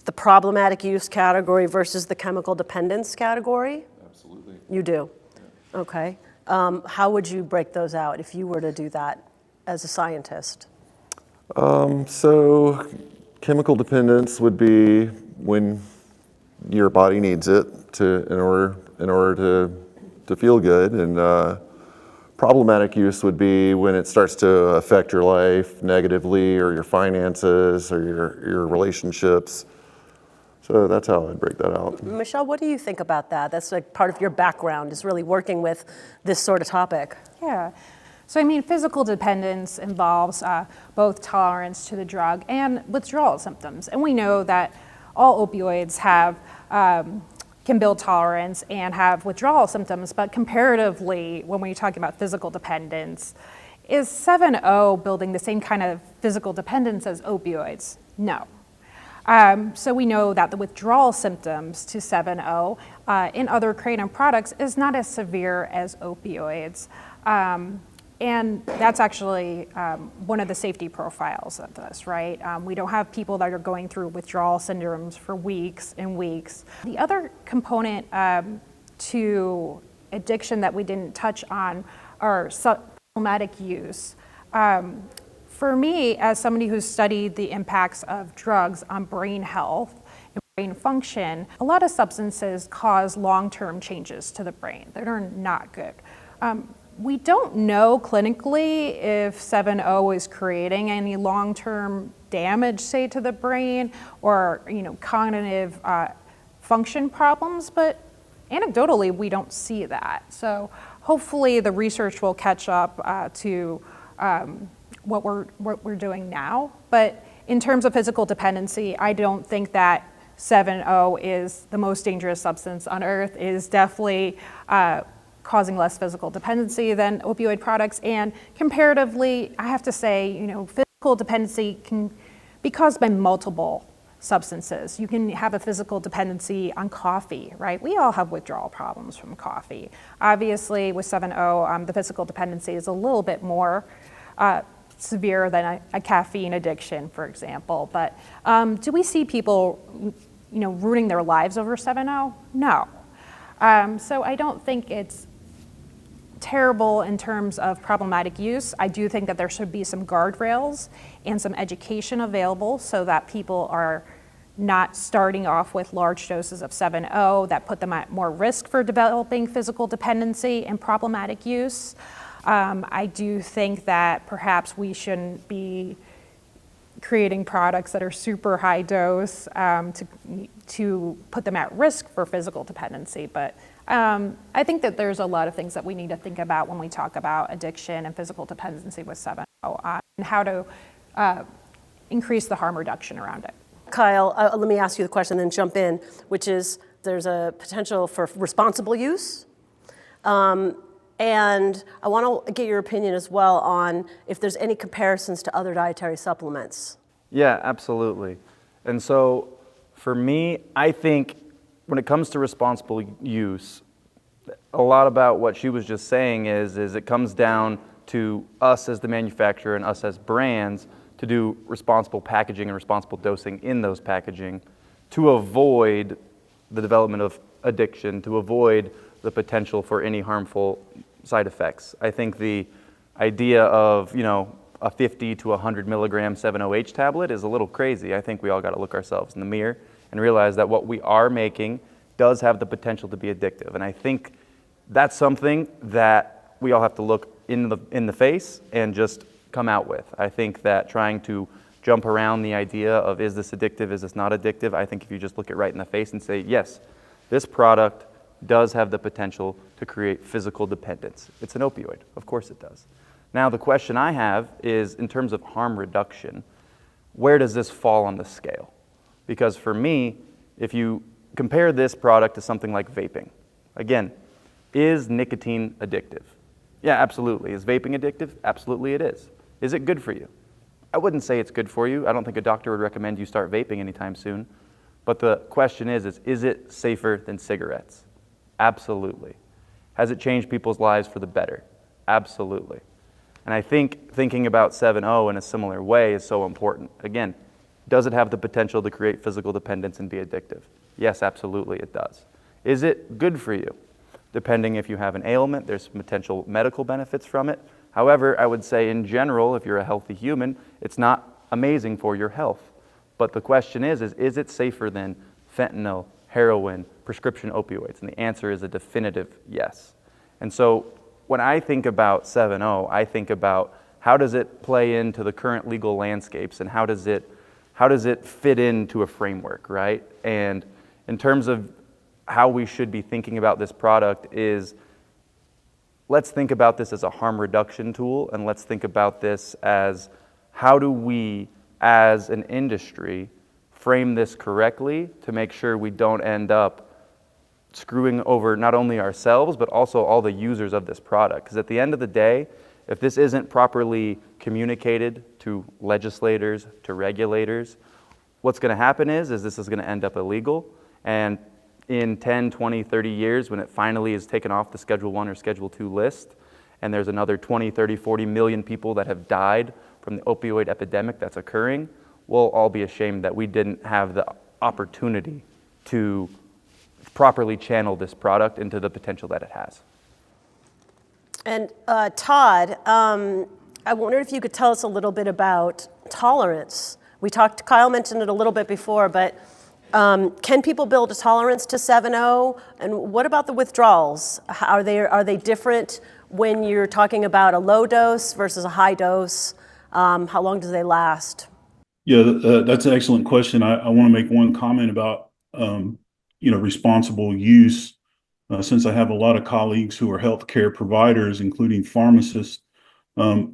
the problematic use category versus the chemical dependence category? Absolutely. You do? Yeah. Okay. How would you break those out if you were to do that as a scientist? So chemical dependence would be when your body needs it in order to feel good, and problematic use would be when it starts to affect your life negatively, or your finances, or your relationships. So that's how I'd break that out. Michelle, what do you think about that? That's like part of your background, is really working with this sort of topic. Yeah. So, physical dependence involves both tolerance to the drug and withdrawal symptoms. And we know that all opioids can build tolerance and have withdrawal symptoms, but comparatively, when we're talking about physical dependence, is 7-0 building the same kind of physical dependence as opioids? No. So we know that the withdrawal symptoms to 7-0 in other Kratom products is not as severe as opioids. And that's actually one of the safety profiles of this, right? We don't have people that are going through withdrawal syndromes for weeks and weeks. The other component to addiction that we didn't touch on are problematic use. For me, as somebody who's studied the impacts of drugs on brain health and brain function, a lot of substances cause long-term changes to the brain that are not good. We don't know clinically if 7-0 is creating any long-term damage, say, to the brain or cognitive function problems, but anecdotally we don't see that. So hopefully the research will catch up to what we're doing now. But in terms of physical dependency, I don't think that 7-0 is the most dangerous substance on earth. It is definitely causing less physical dependency than opioid products. And comparatively, I have to say, physical dependency can be caused by multiple substances. You can have a physical dependency on coffee, right? We all have withdrawal problems from coffee. Obviously, with 7-0, the physical dependency is a little bit more severe than a caffeine addiction, for example. But do we see people, ruining their lives over 7-0? No. So I don't think it's terrible in terms of problematic use. I do think that there should be some guardrails and some education available so that people are not starting off with large doses of 7-0 that put them at more risk for developing physical dependency and problematic use. I do think that perhaps we shouldn't be creating products that are super high dose to put them at risk for physical dependency. But I think that there's a lot of things that we need to think about when we talk about addiction and physical dependency with 7-0 and how to increase the harm reduction around it. Kyle, let me ask you the question, then jump in, which is there's a potential for responsible use. And I want to get your opinion as well on if there's any comparisons to other dietary supplements. Yeah, absolutely. And so for me, I think when it comes to responsible use, a lot about what she was just saying is it comes down to us as the manufacturer and us as brands to do responsible packaging and responsible dosing in those packaging to avoid the development of addiction, to avoid the potential for any harmful side effects. I think the idea of, a 50 to 100 milligram 7-OH tablet is a little crazy. I think we all got to look ourselves in the mirror and realize that what we are making does have the potential to be addictive. And I think that's something that we all have to look in the face and just come out with. I think that trying to jump around the idea of is this addictive, is this not addictive, I think if you just look it right in the face and say, yes, this product does have the potential to create physical dependence. It's an opioid, of course it does. Now the question I have is in terms of harm reduction, where does this fall on the scale? Because for me, if you compare this product to something like vaping, again, is nicotine addictive? Yeah, absolutely. Is vaping addictive? Absolutely it is. Is it good for you? I wouldn't say it's good for you. I don't think a doctor would recommend you start vaping anytime soon. But the question is it safer than cigarettes? Absolutely. Has it changed people's lives for the better? Absolutely. And I think thinking about 7-0 in a similar way is so important. Again, does it have the potential to create physical dependence and be addictive? Yes, absolutely it does. Is it good for you? Depending if you have an ailment, there's potential medical benefits from it. However, I would say in general, if you're a healthy human, it's not amazing for your health. But the question is it safer than fentanyl, heroin, prescription opioids? And the answer is a definitive yes. And so when I think about 7-0, I think about how does it play into the current legal landscapes and how does it fit into a framework, right? And in terms of how we should be thinking about this product is, let's think about this as a harm reduction tool, and let's think about this as how do we, as an industry, frame this correctly to make sure we don't end up screwing over not only ourselves, but also all the users of this product. Because at the end of the day, if this isn't properly communicated to legislators, to regulators, what's going to happen is this is going to end up illegal. And in 10, 20, 30 years, when it finally is taken off the Schedule 1 or Schedule 2 list, and there's another 20, 30, 40 million people that have died from the opioid epidemic that's occurring, we'll all be ashamed that we didn't have the opportunity to properly channel this product into the potential that it has. And Todd, I wondered if you could tell us a little bit about tolerance. Kyle mentioned it a little bit before, but can people build a tolerance to 7-0? And what about the withdrawals? Are they different when you're talking about a low dose versus a high dose? How long do they last? Yeah, that's an excellent question. I want to make one comment about responsible use. Since I have a lot of colleagues who are healthcare providers, including pharmacists,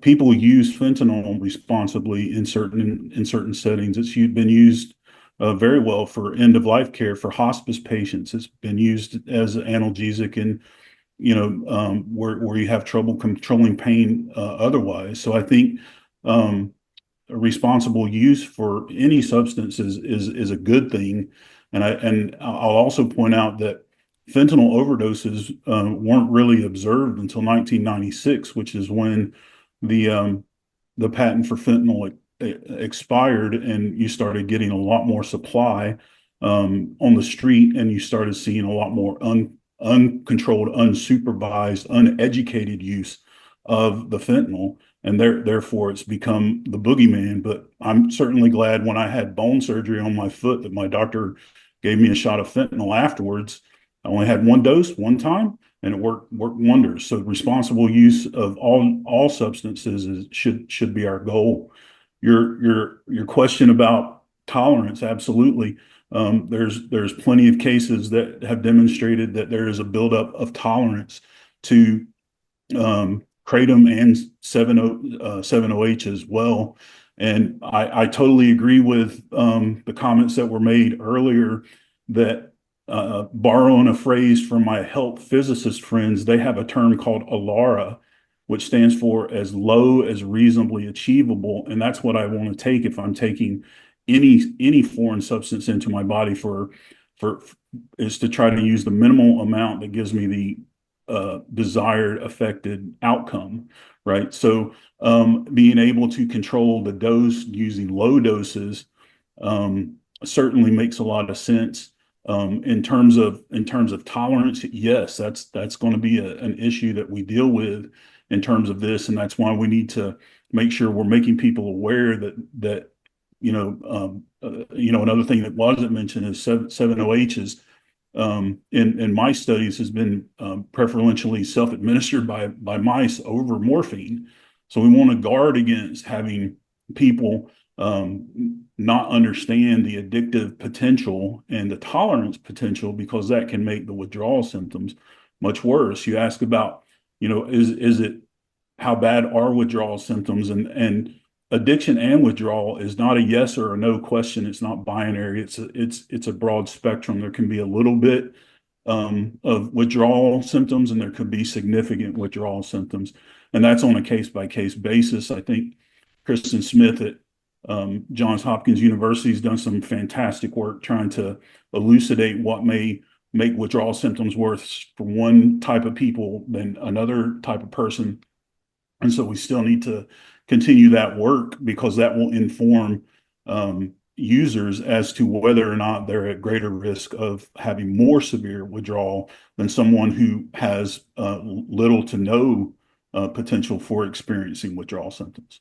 people use fentanyl responsibly in certain settings. It's been used very well for end-of-life care for hospice patients. It's been used as an analgesic in, where you have trouble controlling pain otherwise. So I think responsible use for any substance is a good thing. And I'll also point out that fentanyl overdoses weren't really observed until 1996, which is when the patent for fentanyl expired, and you started getting a lot more supply on the street, and you started seeing a lot more uncontrolled, unsupervised, uneducated use of the fentanyl. and therefore it's become the boogeyman. But I'm certainly glad when I had bone surgery on my foot that my doctor gave me a shot of fentanyl afterwards. I only had one dose one time, and it worked wonders. So responsible use of all substances should be our goal. Your question about tolerance, absolutely. There's plenty of cases that have demonstrated that there is a buildup of tolerance to Kratom and 7-OH as well. And I totally agree with the comments that were made earlier that borrowing a phrase from my health physicist friends, they have a term called ALARA, which stands for as low as reasonably achievable. And that's what I want to take if I'm taking any foreign substance into my body for is to try to use the minimal amount that gives me the desired affected outcome, right? So being able to control the dose using low doses certainly makes a lot of sense. In terms of tolerance, yes, that's going to be an issue that we deal with in terms of this, and that's why we need to make sure we're making people aware that another thing that wasn't mentioned is 7-OH is in my studies has been preferentially self-administered by mice over morphine. So we want to guard against having people not understand the addictive potential and the tolerance potential, because that can make the withdrawal symptoms much worse. You ask about, is it how bad are withdrawal symptoms, and addiction and withdrawal is not a yes or a no question. It's not binary. It's a broad spectrum. There can be a little bit of withdrawal symptoms, and there could be significant withdrawal symptoms, and that's on a case-by-case basis. I think Kristen Smith at Johns Hopkins University has done some fantastic work trying to elucidate what may make withdrawal symptoms worse for one type of people than another type of person. And so we still need to continue that work, because that will inform users as to whether or not they're at greater risk of having more severe withdrawal than someone who has little to no potential for experiencing withdrawal symptoms.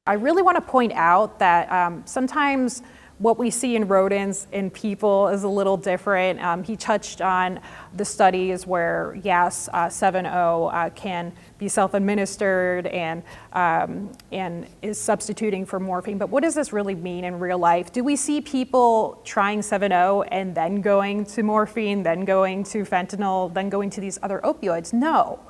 I really want to point out that sometimes what we see in rodents in people is a little different. He touched on the studies where, yes, 7-O can be self-administered and is substituting for morphine. But what does this really mean in real life? Do we see people trying 7-O and then going to morphine, then going to fentanyl, then going to these other opioids? No.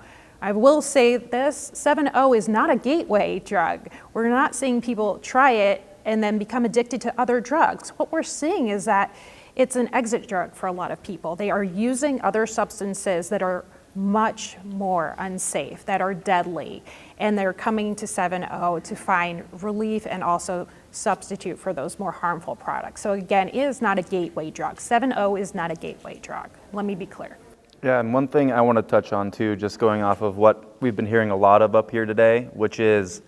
I will say this, 7-O is not a gateway drug. We're not seeing people try it and then become addicted to other drugs. What we're seeing is that it's an exit drug for a lot of people. They are using other substances that are much more unsafe, that are deadly, and they're coming to 7-O to find relief and also substitute for those more harmful products. So again, it is not a gateway drug. 7-O is not a gateway drug. Let me be clear. Yeah, and one thing I want to touch on too, just going off of what we've been hearing a lot of up here today, which is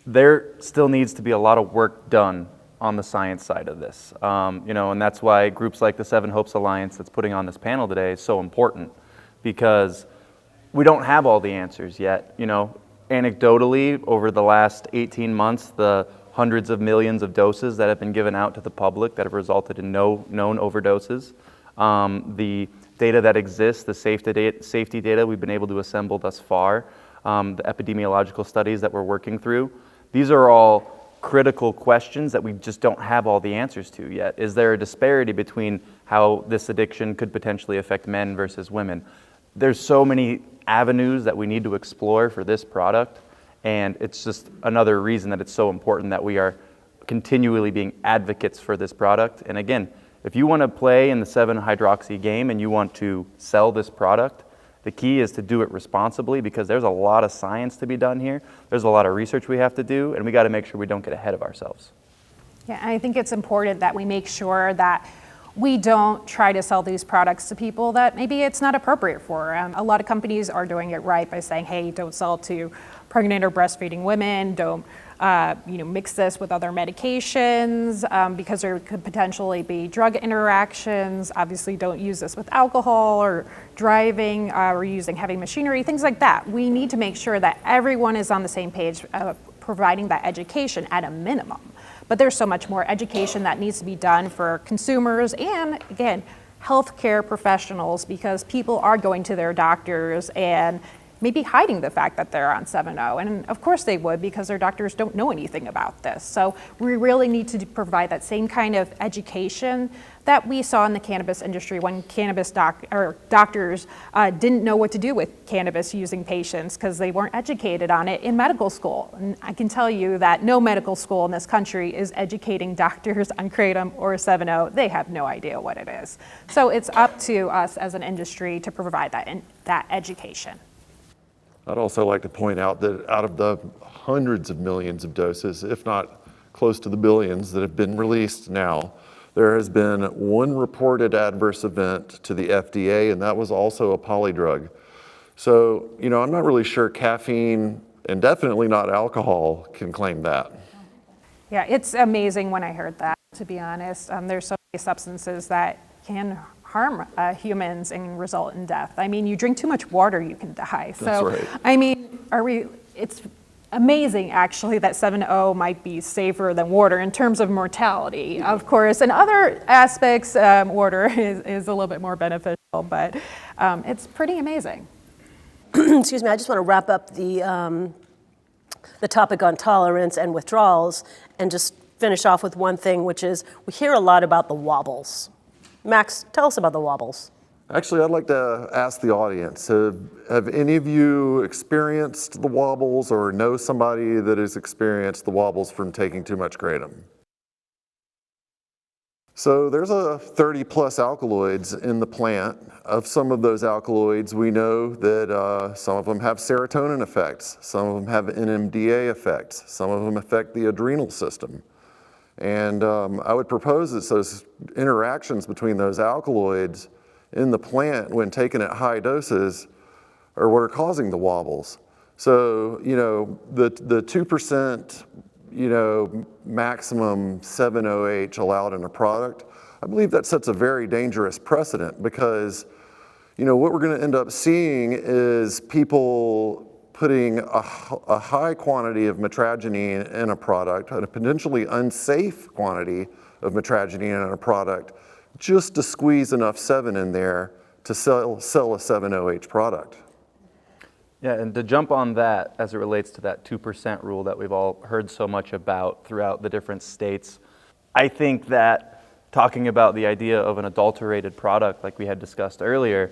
there still needs to be a lot of work done on the science side of this. And that's why groups like the Seven Hopes Alliance that's putting on this panel today is so important, because we don't have all the answers yet. Anecdotally, over the last 18 months, the hundreds of millions of doses that have been given out to the public that have resulted in no known overdoses, the data that exists, the safety data we've been able to assemble thus far, the epidemiological studies that we're working through, these are all critical questions that we just don't have all the answers to yet. Is there a disparity between how this addiction could potentially affect men versus women? There's so many avenues that we need to explore for this product, and it's just another reason that it's so important that we are continually being advocates for this product. And again, if you want to play in the 7-hydroxy game and you want to sell this product, the key is to do it responsibly, because there's a lot of science to be done here. There's a lot of research we have to do, and we got to make sure we don't get ahead of ourselves. Yeah, I think it's important that we make sure that we don't try to sell these products to people that maybe it's not appropriate for. A lot of companies are doing it right by saying, hey, don't sell to pregnant or breastfeeding women, don't mix this with other medications because there could potentially be drug interactions. Obviously, don't use this with alcohol or driving or using heavy machinery, things like that. We need to make sure that everyone is on the same page, providing that education at a minimum. But there's so much more education that needs to be done for consumers and, again, healthcare professionals, because people are going to their doctors and maybe hiding the fact that they're on 7.0. And of course they would, because their doctors don't know anything about this. So we really need to provide that same kind of education that we saw in the cannabis industry when cannabis doctors didn't know what to do with cannabis using patients because they weren't educated on it in medical school. And I can tell you that no medical school in this country is educating doctors on Kratom or 7.0. They have no idea what it is. So it's up to us as an industry to provide that education. I'd also like to point out that out of the hundreds of millions of doses, if not close to the billions that have been released now, there has been one reported adverse event to the FDA, and that was also a polydrug. So, I'm not really sure caffeine, and definitely not alcohol, can claim that. Yeah, it's amazing when I heard that, to be honest. There's so many substances that can harm humans and result in death. I mean, you drink too much water, you can die. That's right. I mean, it's amazing actually that 7.0 might be safer than water in terms of mortality, of course. In other aspects, water is a little bit more beneficial, but it's pretty amazing. Excuse me, I just want to wrap up the topic on tolerance and withdrawals and just finish off with one thing, which is we hear a lot about the wobbles. Max, tell us about the wobbles. Actually, I'd like to ask the audience, have any of you experienced the wobbles or know somebody that has experienced the wobbles from taking too much Kratom? So there's a 30 plus alkaloids in the plant. Of some of those alkaloids, we know that some of them have serotonin effects, some of them have NMDA effects, some of them affect the adrenal system. And I would propose that those interactions between those alkaloids in the plant when taken at high doses are what are causing the wobbles. So, the 2%, maximum 7-OH allowed in a product, I believe that sets a very dangerous precedent because, what we're going to end up seeing is people putting a high quantity of mitragynine in a product, and a potentially unsafe quantity of mitragynine in a product, just to squeeze enough 7 in there to sell a 7-OH product. Yeah, and to jump on that as it relates to that 2% rule that we've all heard so much about throughout the different states, I think that talking about the idea of an adulterated product like we had discussed earlier,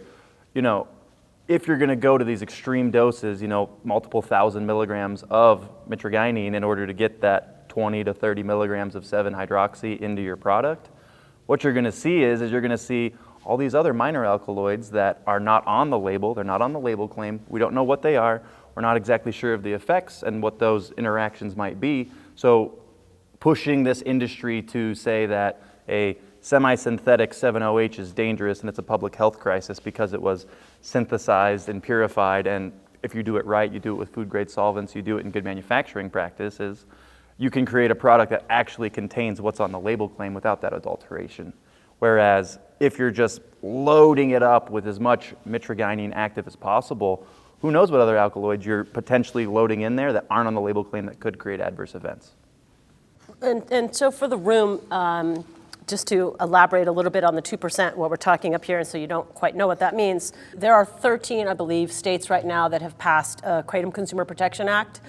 if you're going to go to these extreme doses, multiple thousand milligrams of mitragynine in order to get that 20 to 30 milligrams of 7-hydroxy into your product, what you're going to see is you're going to see all these other minor alkaloids that are not on the label. They're not on the label claim. We don't know what they are. We're not exactly sure of the effects and what those interactions might be. So pushing this industry to say that a semi-synthetic 7-OH is dangerous and it's a public health crisis because it was synthesized and purified, and if you do it right, you do it with food-grade solvents, you do it in good manufacturing practices, you can create a product that actually contains what's on the label claim without that adulteration. Whereas if you're just loading it up with as much mitragynine active as possible, who knows what other alkaloids you're potentially loading in there that aren't on the label claim that could create adverse events. And so for the room, just to elaborate a little bit on the 2%, what we're talking up here, and so you don't quite know what that means, there are 13, I believe, states right now that have passed a Kratom Consumer Protection Act,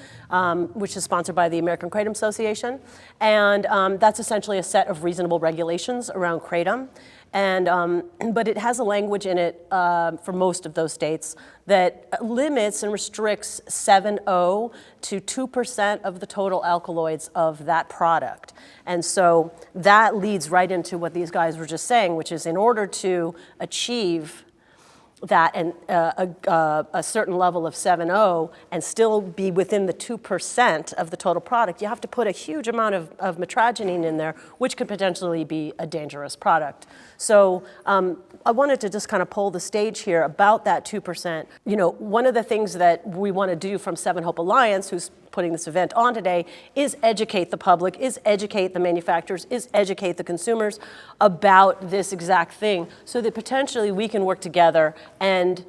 which is sponsored by the American Kratom Association. And that's essentially a set of reasonable regulations around Kratom. And, but it has a language in it for most of those states that limits and restricts 7.0 to 2% of the total alkaloids of that product. And so that leads right into what these guys were just saying, which is in order to achieve that and a certain level of 7.0 and still be within the 2% of the total product, you have to put a huge amount of mitragynine in there, which could potentially be a dangerous product. So I wanted to just kind of pull the stage here about that 2%. One of the things that we want to do from 7 Hope Alliance, who's putting this event on today is educate the public, is educate the manufacturers, is educate the consumers about this exact thing so that potentially we can work together and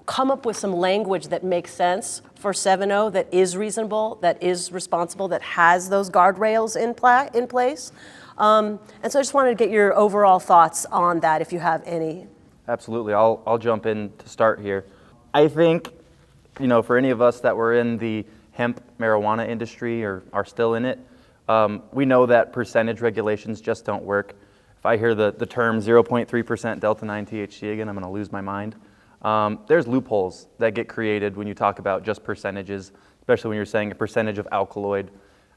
come up with some language that makes sense for 7.0, that is reasonable, that is responsible, that has those guardrails in place. And so I just wanted to get your overall thoughts on that, if you have any. Absolutely. I'll jump in to start here. I think, for any of us that were in the hemp marijuana industry or are still in it, we know that percentage regulations just don't work. If I hear the term 0.3% delta-9 THC again, I'm going to lose my mind. There's loopholes that get created when you talk about just percentages, especially when you're saying a percentage of alkaloid.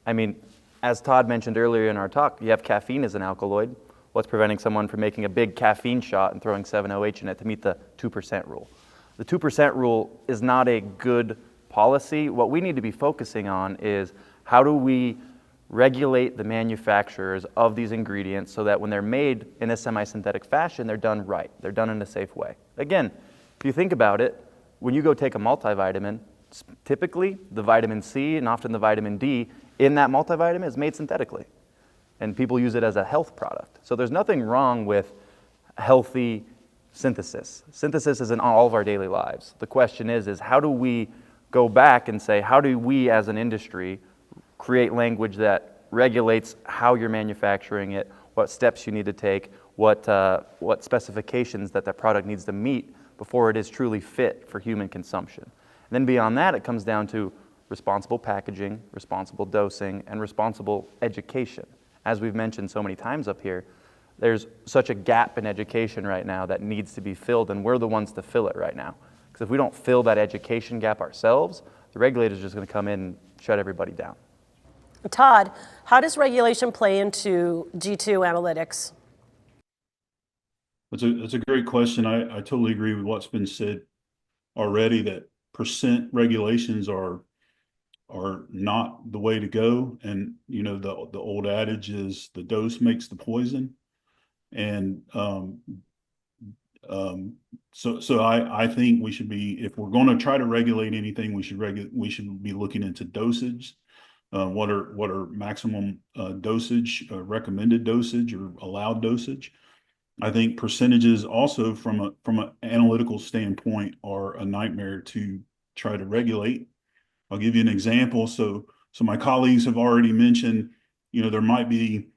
I mean, as Todd mentioned earlier in our talk, you have caffeine as an alkaloid. What's preventing someone from making a big caffeine shot and throwing 7-OH in it to meet the 2% rule? The 2% rule is not a good policy. What we need to be focusing on is how do we regulate the manufacturers of these ingredients so that when they're made in a semi-synthetic fashion, they're done right. They're done in a safe way. Again, if you think about it, when you go take a multivitamin, typically the vitamin C and often the vitamin D in that multivitamin is made synthetically. And people use it as a health product. So there's nothing wrong with healthy synthesis. Synthesis is in all of our daily lives. The question is how do we go back and say, how do we as an industry create language that regulates how you're manufacturing it, what steps you need to take, what specifications that product needs to meet before it is truly fit for human consumption. And then beyond that, it comes down to responsible packaging, responsible dosing, and responsible education. As we've mentioned so many times up here, there's such a gap in education right now that needs to be filled, and we're the ones to fill it right now. Because if we don't fill that education gap ourselves, the regulator's just going to come in and shut everybody down. Todd, how does regulation play into G2 analytics? That's a great question. I totally agree with what's been said already, that percent regulations are not the way to go. And the old adage is the dose makes the poison. And so I think we should be, if we're going to try to regulate anything, we should be looking into dosage. What are maximum dosage, recommended dosage, or allowed dosage? I think percentages also from an analytical standpoint are a nightmare to try to regulate. I'll give you an example. So my colleagues have already mentioned, there might be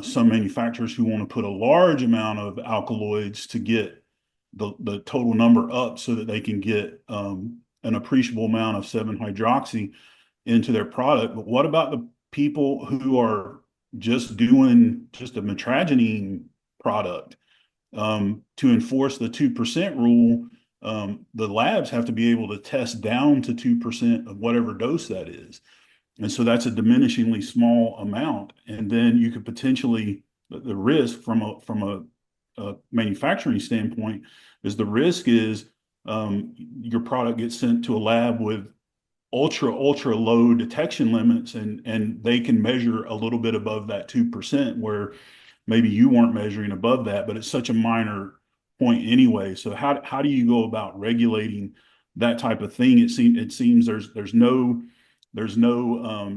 some manufacturers who want to put a large amount of alkaloids to get the total number up so that they can get an appreciable amount of 7-hydroxy into their product. But what about the people who are just doing just a Mitragynine product? To enforce the 2% rule, the labs have to be able to test down to 2% of whatever dose that is. And so that's a diminishingly small amount. And then you could potentially, the risk from a manufacturing standpoint is your product gets sent to a lab with ultra low detection limits, and they can measure a little bit above that 2%, where maybe you weren't measuring above that, but it's such a minor point anyway. So how do you go about regulating that type of thing? It seems there's no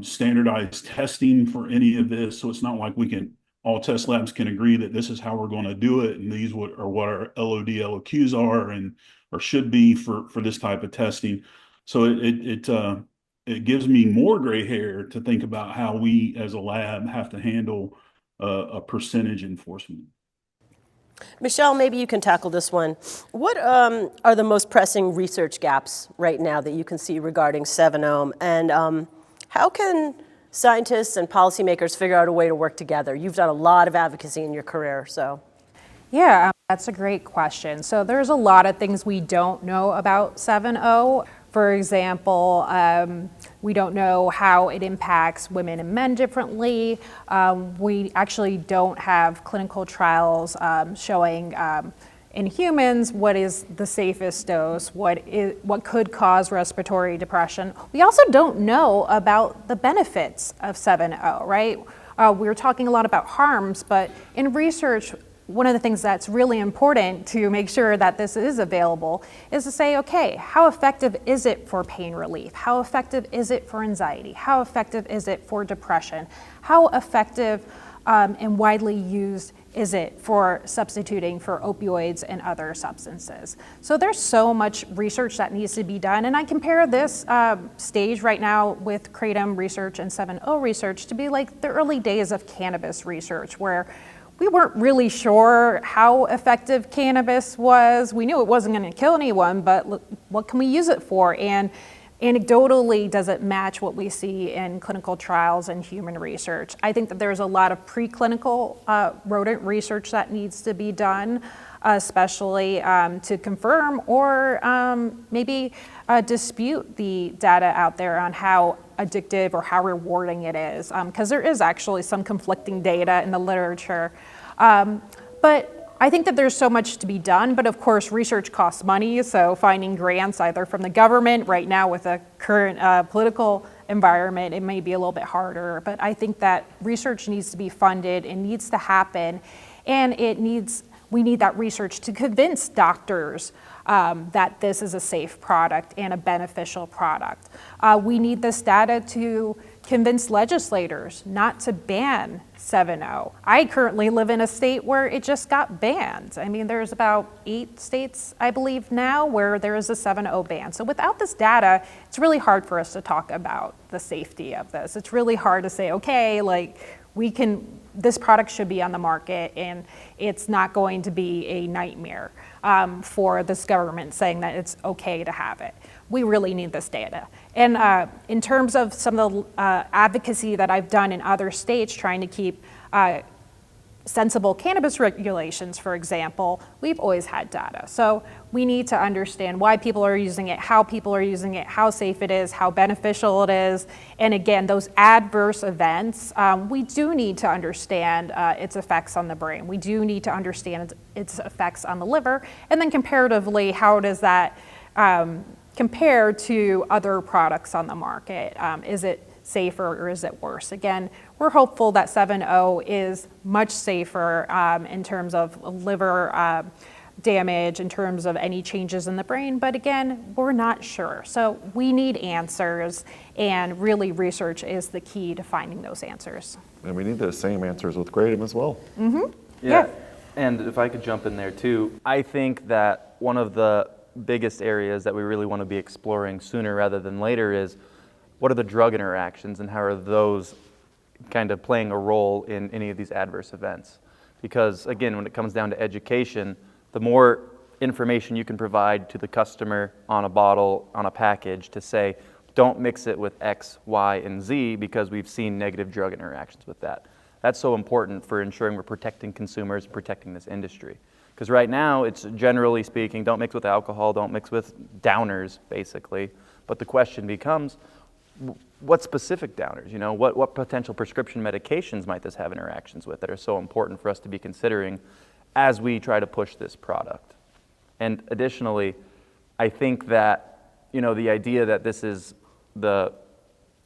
standardized testing for any of this. So it's not like all test labs can agree that this is how we're going to do it, and these are what our LOD LOQs are or should be for this type of testing. So it gives me more gray hair to think about how we as a lab have to handle a percentage enforcement. Michelle, maybe you can tackle this one. What are the most pressing research gaps right now that you can see regarding 7-ohm? And how can scientists and policymakers figure out a way to work together? You've done a lot of advocacy in your career, so. Yeah, that's a great question. So there's a lot of things we don't know about 7-0. For example, we don't know how it impacts women and men differently. We actually don't have clinical trials showing in humans what is the safest dose, what could cause respiratory depression. We also don't know about the benefits of 7-0, right? We're talking a lot about harms, but in research, one of the things that's really important to make sure that this is available is to say, okay, how effective is it for pain relief? How effective is it for anxiety? How effective is it for depression? How effective and widely used is it for substituting for opioids and other substances? So there's so much research that needs to be done, and I compare this stage right now with Kratom research and 7.0 research to be like the early days of cannabis research, where we weren't really sure how effective cannabis was. We knew it wasn't going to kill anyone, but what can we use it for? And anecdotally, does it match what we see in clinical trials and human research? I think that there's a lot of preclinical rodent research that needs to be done, especially to confirm or maybe dispute the data out there on how addictive or how rewarding it is, because there is actually some conflicting data in the literature. But I think that there's so much to be done, but of course research costs money, so finding grants either from the government, right now with the current political environment, it may be a little bit harder, but I think that research needs to be funded and needs to happen, and we need that research to convince doctors that this is a safe product and a beneficial product. We need this data to convince legislators not to ban 7.0. I currently live in a state where it just got banned. I mean, there's about 8 states, I believe now, where there is a 7.0 ban. So without this data, it's really hard for us to talk about the safety of this. It's really hard to say, okay, like this product should be on the market and it's not going to be a nightmare for this government saying that it's okay to have it. We really need this data. And in terms of some of the advocacy that I've done in other states trying to keep sensible cannabis regulations, for example, we've always had data. So we need to understand why people are using it, how people are using it, how safe it is, how beneficial it is. And again, those adverse events, we do need to understand its effects on the brain. We do need to understand its effects on the liver. And then comparatively, how does that compare to other products on the market? Is it safer or is it worse? Again, we're hopeful that 7.0 is much safer in terms of liver damage, in terms of any changes in the brain, but again, we're not sure. So we need answers, and really research is the key to finding those answers. And we need those same answers with Kratom as well. Mm-hmm. Yeah, and if I could jump in there too, I think that one of the biggest areas that we really want to be exploring sooner rather than later is what are the drug interactions and how are those kind of playing a role in any of these adverse events. Because again, when it comes down to education, the more information you can provide to the customer on a bottle, on a package to say, don't mix it with X, Y, and Z because we've seen negative drug interactions with that. That's so important for ensuring we're protecting consumers, protecting this industry. Because right now, it's generally speaking, don't mix with alcohol, don't mix with downers, basically. But the question becomes, what specific downers? You know, what potential prescription medications might this have interactions with that are so important for us to be considering as we try to push this product? And additionally, I think that, you know, the idea that this is the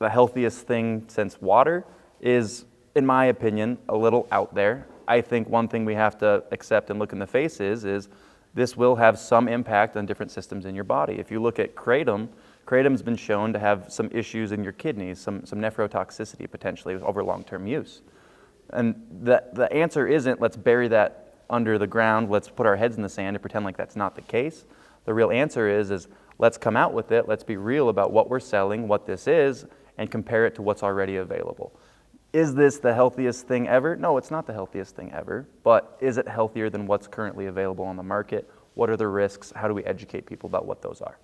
healthiest thing since water is, in my opinion, a little out there. I think one thing we have to accept and look in the face is this will have some impact on different systems in your body. If you look at Kratom's been shown to have some issues in your kidneys, some nephrotoxicity potentially over long-term use. And the answer isn't let's bury that under the ground, let's put our heads in the sand and pretend like that's not the case. The real answer is let's come out with it, let's be real about what we're selling, what this is, and compare it to what's already available. Is this the healthiest thing ever? No, it's not the healthiest thing ever, but is it healthier than what's currently available on the market? What are the risks? How do we educate people about what those are?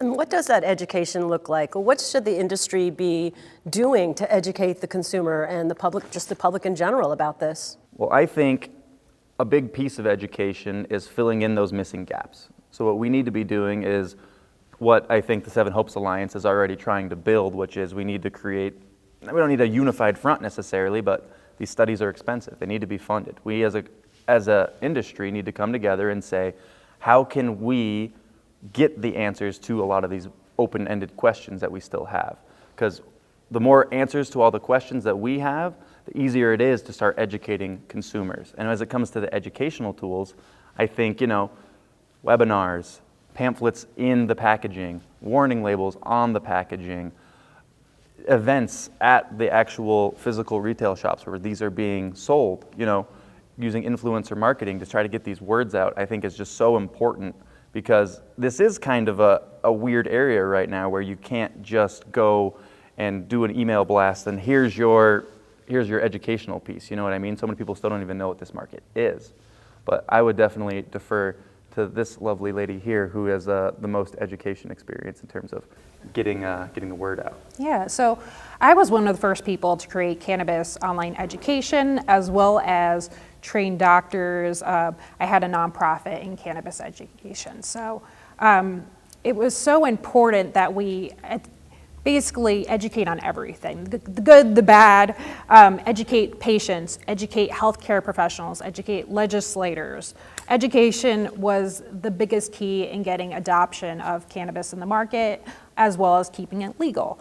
And what does that education look like? Or what should the industry be doing to educate the consumer and the public, just the public in general, about this? Well, I think a big piece of education is filling in those missing gaps. So what we need to be doing is what I think the Seven Hopes Alliance is already trying to build, which is we need to create, we don't need a unified front necessarily, but these studies are expensive. They need to be funded. We as a industry need to come together and say, how can we get the answers to a lot of these open-ended questions that we still have? Because the more answers to all the questions that we have, the easier it is to start educating consumers. And as it comes to the educational tools, I think, webinars, pamphlets in the packaging, warning labels on the packaging, events at the actual physical retail shops where these are being sold, using influencer marketing to try to get these words out, I think is just so important, because this is kind of a weird area right now where you can't just go and do an email blast and here's your educational piece, you know what I mean? So many people still don't even know what this market is. But I would definitely defer to this lovely lady here who has the most education experience in terms of getting the word out. Yeah, so I was one of the first people to create cannabis online education as well as train doctors. I had a nonprofit in cannabis education. So it was so important that we basically educate on everything, the good, the bad, educate patients, educate healthcare professionals, educate legislators. Education was the biggest key in getting adoption of cannabis in the market, as well as keeping it legal.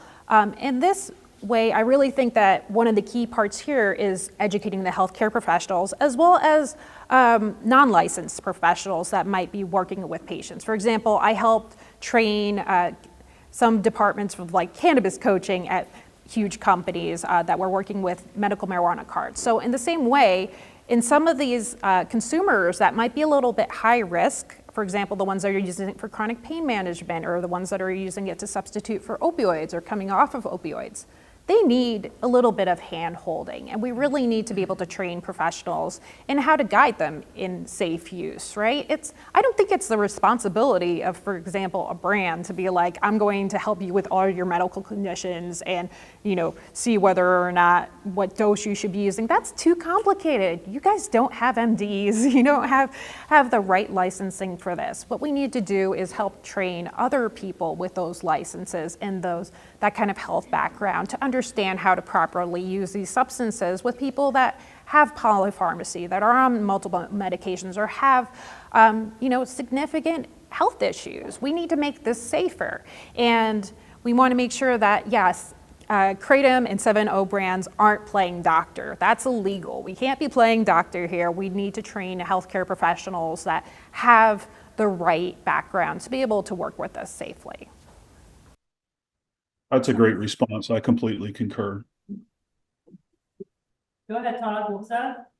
In this way, I really think that one of the key parts here is educating the healthcare professionals, as well as non-licensed professionals that might be working with patients. For example, I helped train some departments of like cannabis coaching at huge companies that were working with medical marijuana cards. So in the same way, in some of these consumers that might be a little bit high risk, for example, the ones that are using it for chronic pain management or the ones that are using it to substitute for opioids or coming off of opioids, they need a little bit of hand holding, and we really need to be able to train professionals in how to guide them in safe use, right? I don't think it's the responsibility of, for example, a brand to be like, I'm going to help you with all your medical conditions and, see whether or not what dose you should be using. That's too complicated. You guys don't have MDs. You don't have the right licensing for this. What we need to do is help train other people with those licenses and that kind of health background to understand how to properly use these substances with people that have polypharmacy, that are on multiple medications, or have significant health issues. We need to make this safer. And we want to make sure that, yes, Kratom and 7-0 brands aren't playing doctor. That's illegal. We can't be playing doctor here. We need to train healthcare professionals that have the right background to be able to work with us safely. That's a great response. I completely concur. Go ahead, Todd, what's that?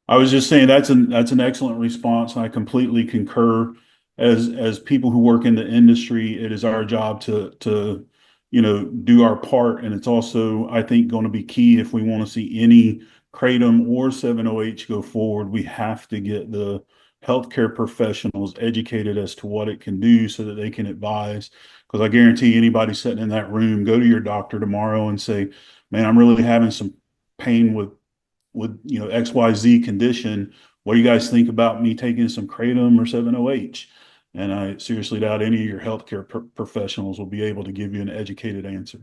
I was just saying that's an excellent response. I completely concur. As people who work in the industry, it is our job to do our part, and it's also, I think, going to be key if we want to see any Kratom or 7-OH go forward. We have to get the healthcare professionals educated as to what it can do so that they can advise. Because I guarantee anybody sitting in that room, go to your doctor tomorrow and say, man, I'm really having some pain with XYZ condition. What do you guys think about me taking some Kratom or 7-OH? And I seriously doubt any of your healthcare professionals will be able to give you an educated answer.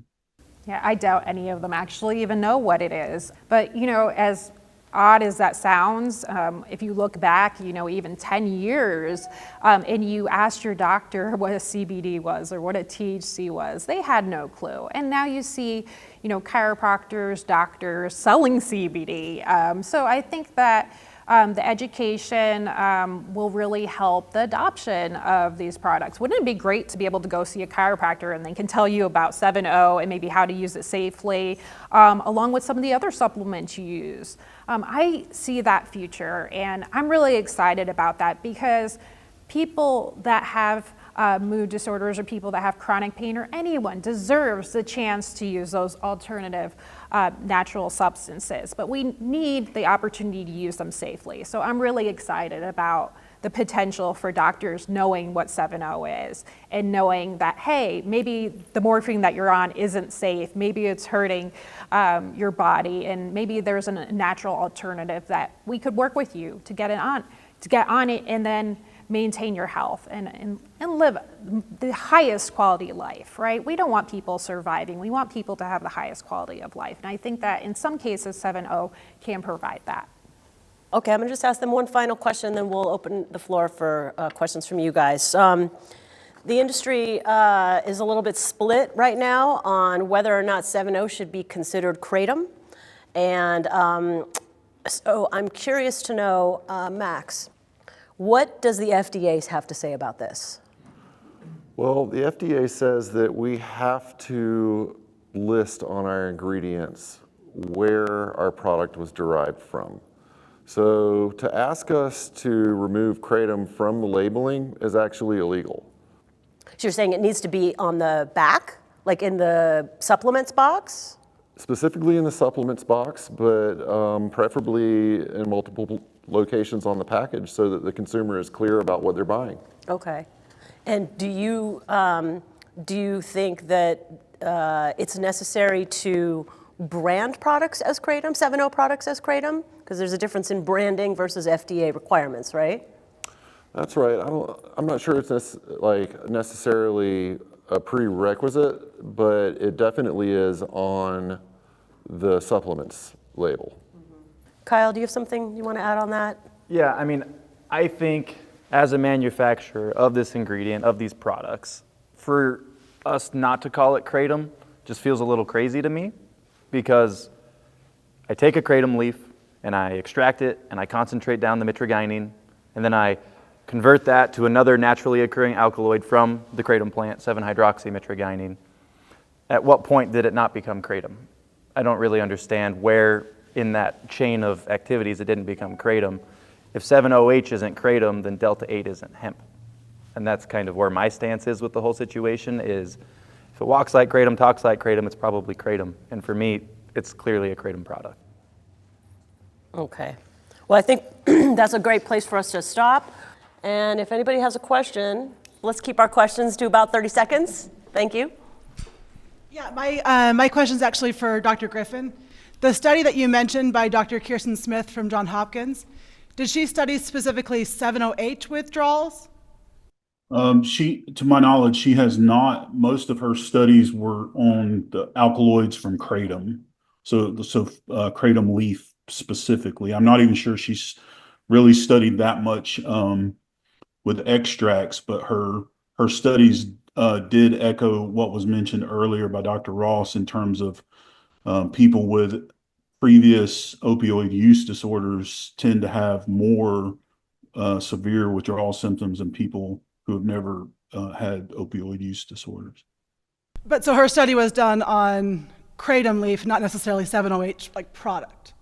Yeah, I doubt any of them actually even know what it is. But, as odd as that sounds, if you look back, even 10 years, and you asked your doctor what a CBD was or what a THC was, they had no clue. And now you see, chiropractors, doctors selling CBD. So I think that the education will really help the adoption of these products. Wouldn't it be great to be able to go see a chiropractor and they can tell you about 7-0 and maybe how to use it safely, along with some of the other supplements you use? I see that future, and I'm really excited about that, because people that have mood disorders or people that have chronic pain, or anyone, deserves the chance to use those alternative natural substances. But we need the opportunity to use them safely. So I'm really excited about the potential for doctors knowing what 7-0 is and knowing that, hey, maybe the morphine that you're on isn't safe. Maybe it's hurting your body, and maybe there's a natural alternative that we could work with you to get on it and then maintain your health and live the highest quality of life, right? We don't want people surviving. We want people to have the highest quality of life. And I think that in some cases, 7-0 can provide that. Okay, I'm gonna just ask them one final question, then we'll open the floor for questions from you guys. The industry is a little bit split right now on whether or not 7-0 should be considered Kratom. And so I'm curious to know, Max, what does the FDA have to say about this? Well, the FDA says that we have to list on our ingredients where our product was derived from. So to ask us to remove kratom from the labeling is actually illegal. So you're saying it needs to be on the back, like in the supplements box? Specifically in the supplements box, but preferably in multiple locations on the package so that the consumer is clear about what they're buying. Okay. And do you think that it's necessary to brand products as kratom, 7.0 products as kratom? Because there's a difference in branding versus FDA requirements, right? That's right. I'm not sure it's necessarily a prerequisite, but it definitely is on the supplements label. Kyle, do you have something you want to add on that? Yeah, I mean, I think as a manufacturer of this ingredient, of these products, for us not to call it kratom just feels a little crazy to me, because I take a kratom leaf and I extract it and I concentrate down the mitragynine, and then I convert that to another naturally occurring alkaloid from the kratom plant, 7-hydroxymitragynine. At what point did it not become kratom? I don't really understand where in that chain of activities it didn't become kratom. If 7-OH isn't kratom, then delta 8 isn't hemp. And that's kind of where my stance is with the whole situation is, if it walks like kratom, talks like kratom, it's probably kratom. And for me, it's clearly a kratom product. Okay. Well, I think that's a great place for us to stop. And if anybody has a question, let's keep our questions to about 30 seconds. Thank you. Yeah, my question is actually for Dr. Griffin. The study that you mentioned by Dr. Kirsten Smith from Johns Hopkins, did she study specifically 7-OH withdrawals? To my knowledge, she has not. Most of her studies were on the alkaloids from kratom. So kratom leaf specifically. I'm not even sure she's really studied that much with extracts, but her studies did echo what was mentioned earlier by Dr. Ross in terms of people with previous opioid use disorders tend to have more severe withdrawal symptoms than people who have never had opioid use disorders. But so her study was done on kratom leaf, not necessarily 7-OH like product.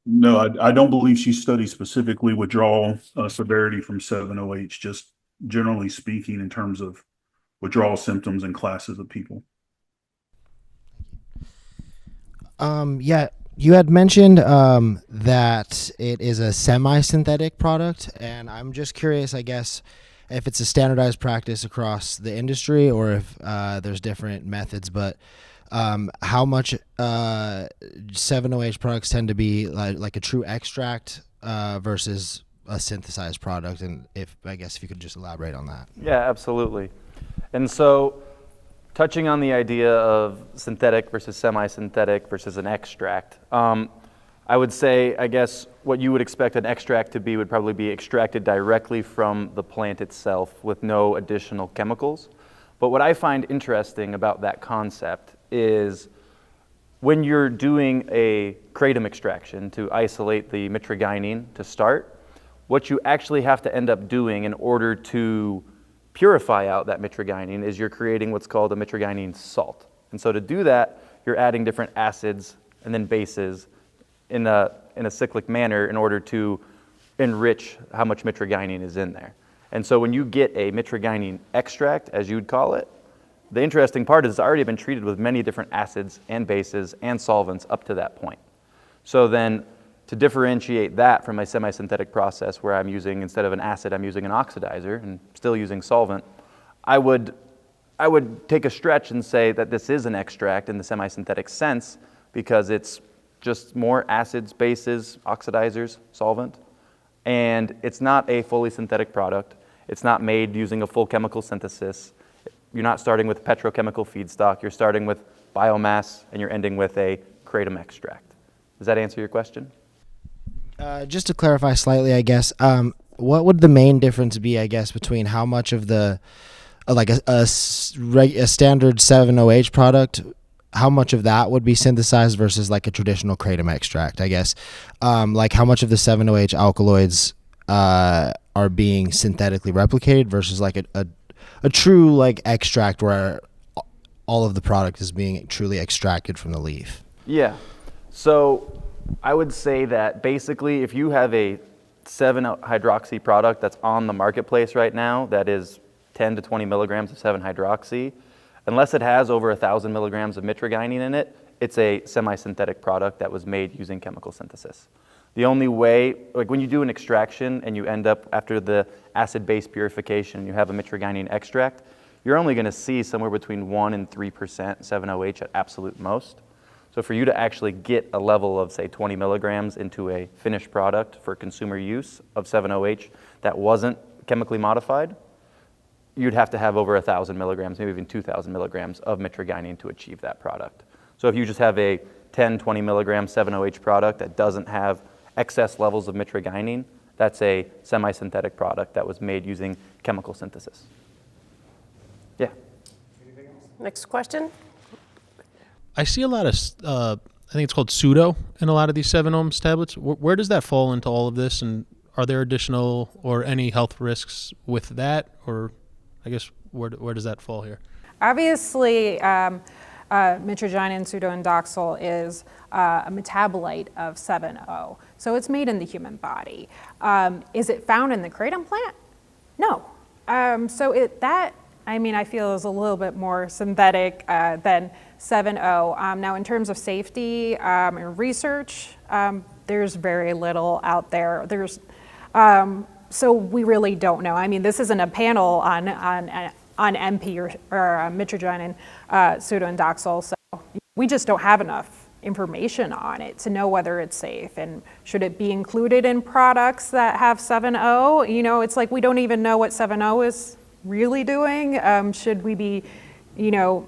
No, I don't believe she studied specifically withdrawal severity from 7-OH, just generally speaking in terms of withdrawal symptoms and classes of people. Yeah, you had mentioned that it is a semi-synthetic product, and I'm just curious, I guess, if it's a standardized practice across the industry or if there's different methods, but how much 7-OH products tend to be like a true extract versus a synthesized product, and if you could just elaborate on that. Yeah, absolutely. And so, touching on the idea of synthetic versus semi-synthetic versus an extract, I would say, I guess, what you would expect an extract to be would probably be extracted directly from the plant itself with no additional chemicals. But what I find interesting about that concept is when you're doing a kratom extraction to isolate the mitragynine to start, what you actually have to end up doing in order to purify out that mitragynine is you're creating what's called a mitragynine salt. And so to do that, you're adding different acids and then bases in a cyclic manner in order to enrich how much mitragynine is in there. And so when you get a mitragynine extract, as you'd call it, the interesting part is it's already been treated with many different acids and bases and solvents up to that point. So then to differentiate that from a semi-synthetic process where I'm using, instead of an acid, I'm using an oxidizer and still using solvent, I would take a stretch and say that this is an extract in the semi-synthetic sense because it's just more acids, bases, oxidizers, solvent, and it's not a fully synthetic product. It's not made using a full chemical synthesis. You're not starting with petrochemical feedstock. You're starting with biomass, and you're ending with a kratom extract. Does that answer your question? Just to clarify slightly, I guess, what would the main difference be, I guess, between how much of the, like a standard 7-OH product how much of that would be synthesized versus like a traditional kratom extract, I guess. Like how much of the 7-OH alkaloids are being synthetically replicated versus like a true like extract where all of the product is being truly extracted from the leaf. Yeah. So I would say that basically if you have a 7-hydroxy product that's on the marketplace right now that is 10 to 20 milligrams of 7-hydroxy, unless it has over 1,000 milligrams of mitragynine in it, it's a semi-synthetic product that was made using chemical synthesis. The only way, like when you do an extraction and you end up after the acid-base purification, you have a mitragynine extract, you're only going to see somewhere between 1 and 3% 7-OH at absolute most. So for you to actually get a level of, say, 20 milligrams into a finished product for consumer use of 7-OH that wasn't chemically modified, you'd have to have over 1,000 milligrams, maybe even 2,000 milligrams of mitragynine to achieve that product. So if you just have a 10, 20 milligram 7-OH product that doesn't have excess levels of mitragynine, that's a semi-synthetic product that was made using chemical synthesis. Yeah. Next question. I see a lot of, I think it's called pseudo in a lot of these 7-ohms tablets. Where does that fall into all of this? And are there additional or any health risks with that? Or I guess where does that fall here? Obviously, mitragynine pseudoindoxyl is a metabolite of 7-O. So it's made in the human body. Is it found in the kratom plant? No. I feel is a little bit more synthetic than 7-O. Now, in terms of safety and research, there's very little out there. So we really don't know. I mean, this isn't a panel on MP or mitragynine pseudoindoxyl, so we just don't have enough information on it to know whether it's safe and should it be included in products that have 7-O. You know, it's like we don't even know what 7-O is really doing. Should we be,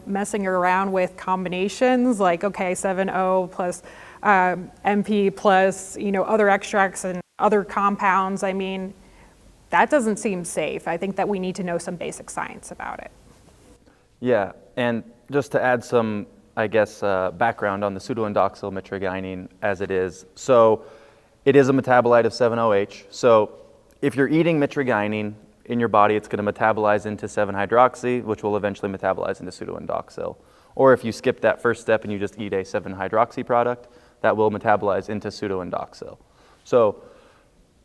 messing around with combinations like, okay, 7-O plus MP plus, other extracts and other compounds? I mean, that doesn't seem safe. I think that we need to know some basic science about it. Yeah, and just to add some, background on the pseudoindoxyl mitragynine as it is. So it is a metabolite of 7-OH. So if you're eating mitragynine in your body, it's going to metabolize into 7-hydroxy, which will eventually metabolize into pseudoindoxyl. Or if you skip that first step and you just eat a 7-hydroxy product, that will metabolize into pseudoindoxyl. So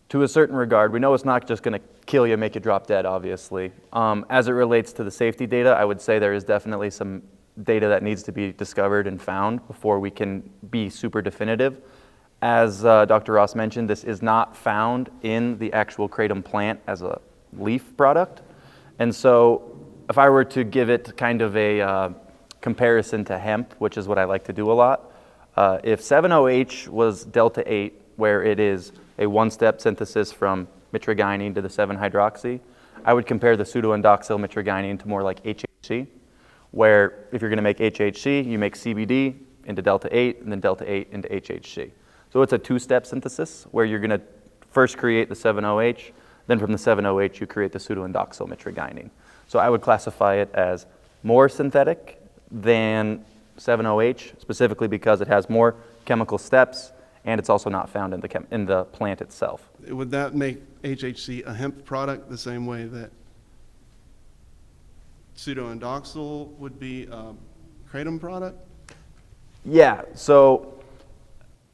to a certain regard, we know it's not just going to kill you, make you drop dead, obviously. As it relates to the safety data, I would say there is definitely some data that needs to be discovered and found before we can be super definitive. As Dr. Ross mentioned, this is not found in the actual kratom plant as a leaf product. And so if I were to give it kind of a comparison to hemp, which is what I like to do a lot, if 7-OH was delta 8, where it is a one-step synthesis from mitragynine to the 7-hydroxy, I would compare the pseudoindoxyl mitragynine to more like HHC, where if you're going to make HHC, you make CBD into delta 8 and then delta 8 into HHC. So it's a two-step synthesis where you're going to first create the 7-OH, then from the 7-OH you create the pseudoindoxyl mitragynine. So I would classify it as more synthetic than 7-OH, specifically because it has more chemical steps and it's also not found in the plant itself. Would that make HHC a hemp product the same way that pseudoindoxyl would be a kratom product? Yeah, so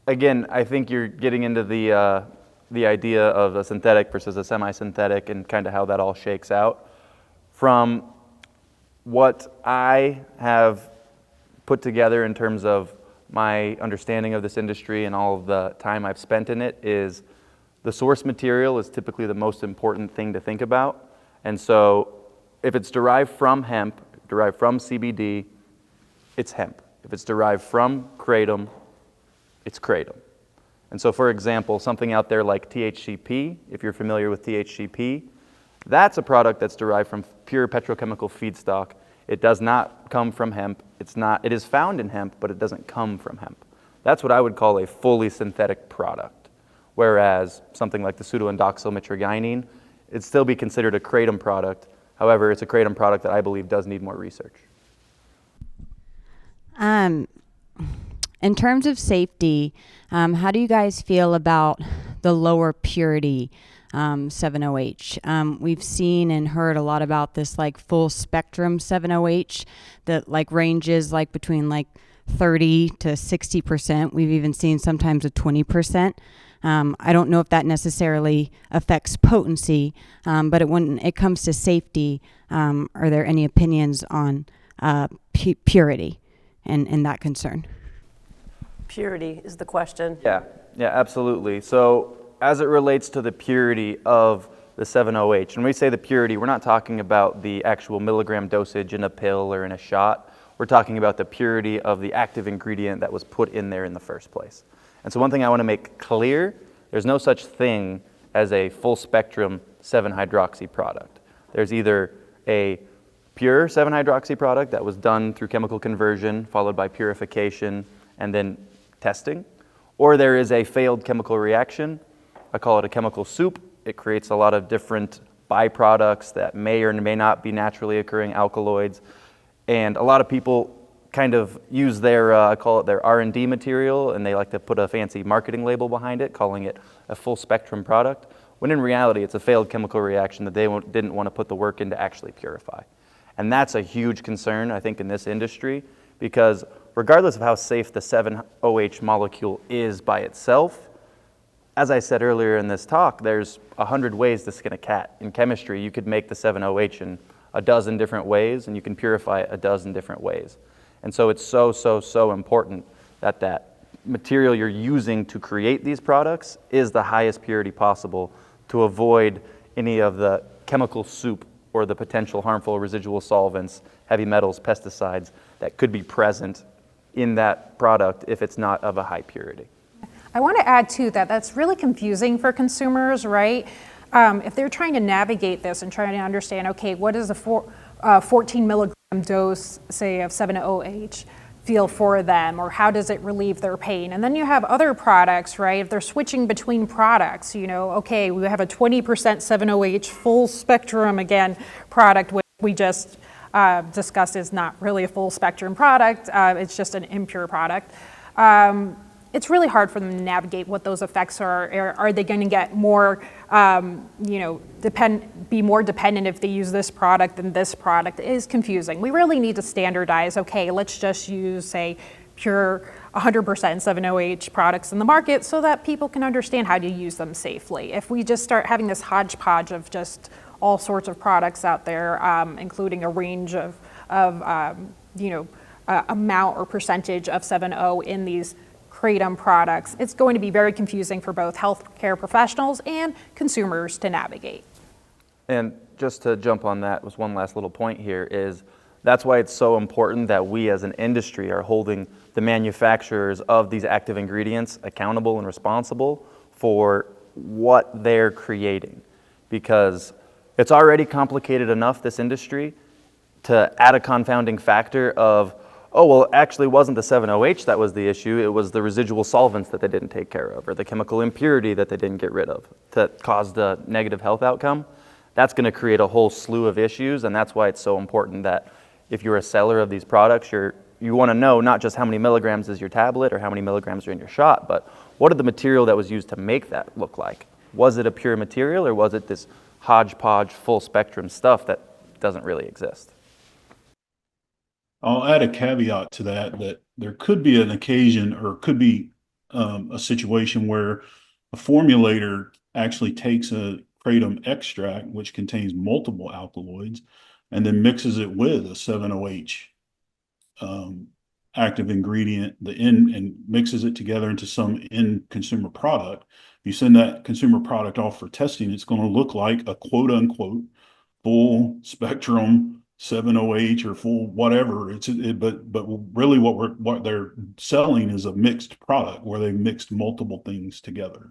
again, I think you're getting into the idea of a synthetic versus a semi-synthetic and kind of how that all shakes out. From what I have put together in terms of my understanding of this industry and all of the time I've spent in it is the source material is typically the most important thing to think about. And so if it's derived from hemp, derived from CBD, it's hemp. If it's derived from kratom, it's kratom. And so for example, something out there like THCP, if you're familiar with THCP, that's a product that's derived from pure petrochemical feedstock. It does not come from hemp. It is found in hemp, but it doesn't come from hemp. That's what I would call a fully synthetic product. Whereas something like the pseudoindoxyl mitragynine, it'd still be considered a kratom product. However, it's a kratom product that I believe does need more research. In terms of safety, how do you guys feel about the lower purity 7-OH? We've seen and heard a lot about this like full spectrum 7-OH that like ranges like between like 30 to 60%. We've even seen sometimes a 20%. I don't know if that necessarily affects potency, but when it comes to safety, are there any opinions on purity and that concern? Purity is the question. Yeah, absolutely. So as it relates to the purity of the 7-OH, when we say the purity, we're not talking about the actual milligram dosage in a pill or in a shot. We're talking about the purity of the active ingredient that was put in there in the first place. And so one thing I want to make clear, there's no such thing as a full spectrum 7-hydroxy product. There's either a pure 7-hydroxy product that was done through chemical conversion, followed by purification, and then testing, or there is a failed chemical reaction. I call it a chemical soup. It creates a lot of different byproducts that may or may not be naturally occurring alkaloids. And a lot of people kind of use their, I call it their R&D material, and they like to put a fancy marketing label behind it, calling it a full spectrum product, when in reality it's a failed chemical reaction that they didn't want to put the work in to actually purify. And that's a huge concern, I think, in this industry, because regardless of how safe the 7-OH molecule is by itself, as I said earlier in this talk, there's 100 ways to skin a cat. In chemistry, you could make the 7-OH in a dozen different ways, and you can purify it a dozen different ways. And so it's so important that that material you're using to create these products is the highest purity possible to avoid any of the chemical soup or the potential harmful residual solvents, heavy metals, pesticides that could be present in that product if it's not of a high purity. I want to add too that that's really confusing for consumers, right? If they're trying to navigate this and trying to understand, okay, what is a 14 milligram dose, say, of 7-OH feel for them, or how does it relieve their pain? And then you have other products, right? If they're switching between products, you know, okay, we have a 20% 7-OH full spectrum, again, product, which we just discussed is not really a full spectrum product. It's just an impure product. It's really hard for them to navigate what those effects are. Are they going to get more, be more dependent if they use this product than this product? It is confusing. We really need to standardize, okay, let's just use, say, pure 100% 7-OH products in the market so that people can understand how to use them safely. If we just start having this hodgepodge of just all sorts of products out there, including a range of amount or percentage of 7-O in these Kratom products, it's going to be very confusing for both healthcare professionals and consumers to navigate. And just to jump on that, was one last little point here, is that's why it's so important that we as an industry are holding the manufacturers of these active ingredients accountable and responsible for what they're creating. Because it's already complicated enough, this industry, to add a confounding factor of, oh, well, it actually wasn't the 7-OH that was the issue, it was the residual solvents that they didn't take care of, or the chemical impurity that they didn't get rid of that caused a negative health outcome. That's going to create a whole slew of issues, and that's why it's so important that if you're a seller of these products, you want to know not just how many milligrams is your tablet or how many milligrams are in your shot, but what did the material that was used to make that look like? Was it a pure material, or was it this hodgepodge, full spectrum stuff that doesn't really exist? I'll add a caveat to that there could be an occasion or could be a situation where a formulator actually takes a kratom extract, which contains multiple alkaloids, and then mixes it with a 7-OH active ingredient, and mixes it together into some end consumer product. You send that consumer product off for testing, it's going to look like a quote unquote full spectrum 7-OH or full whatever. But really what they're selling is a mixed product where they mixed multiple things together.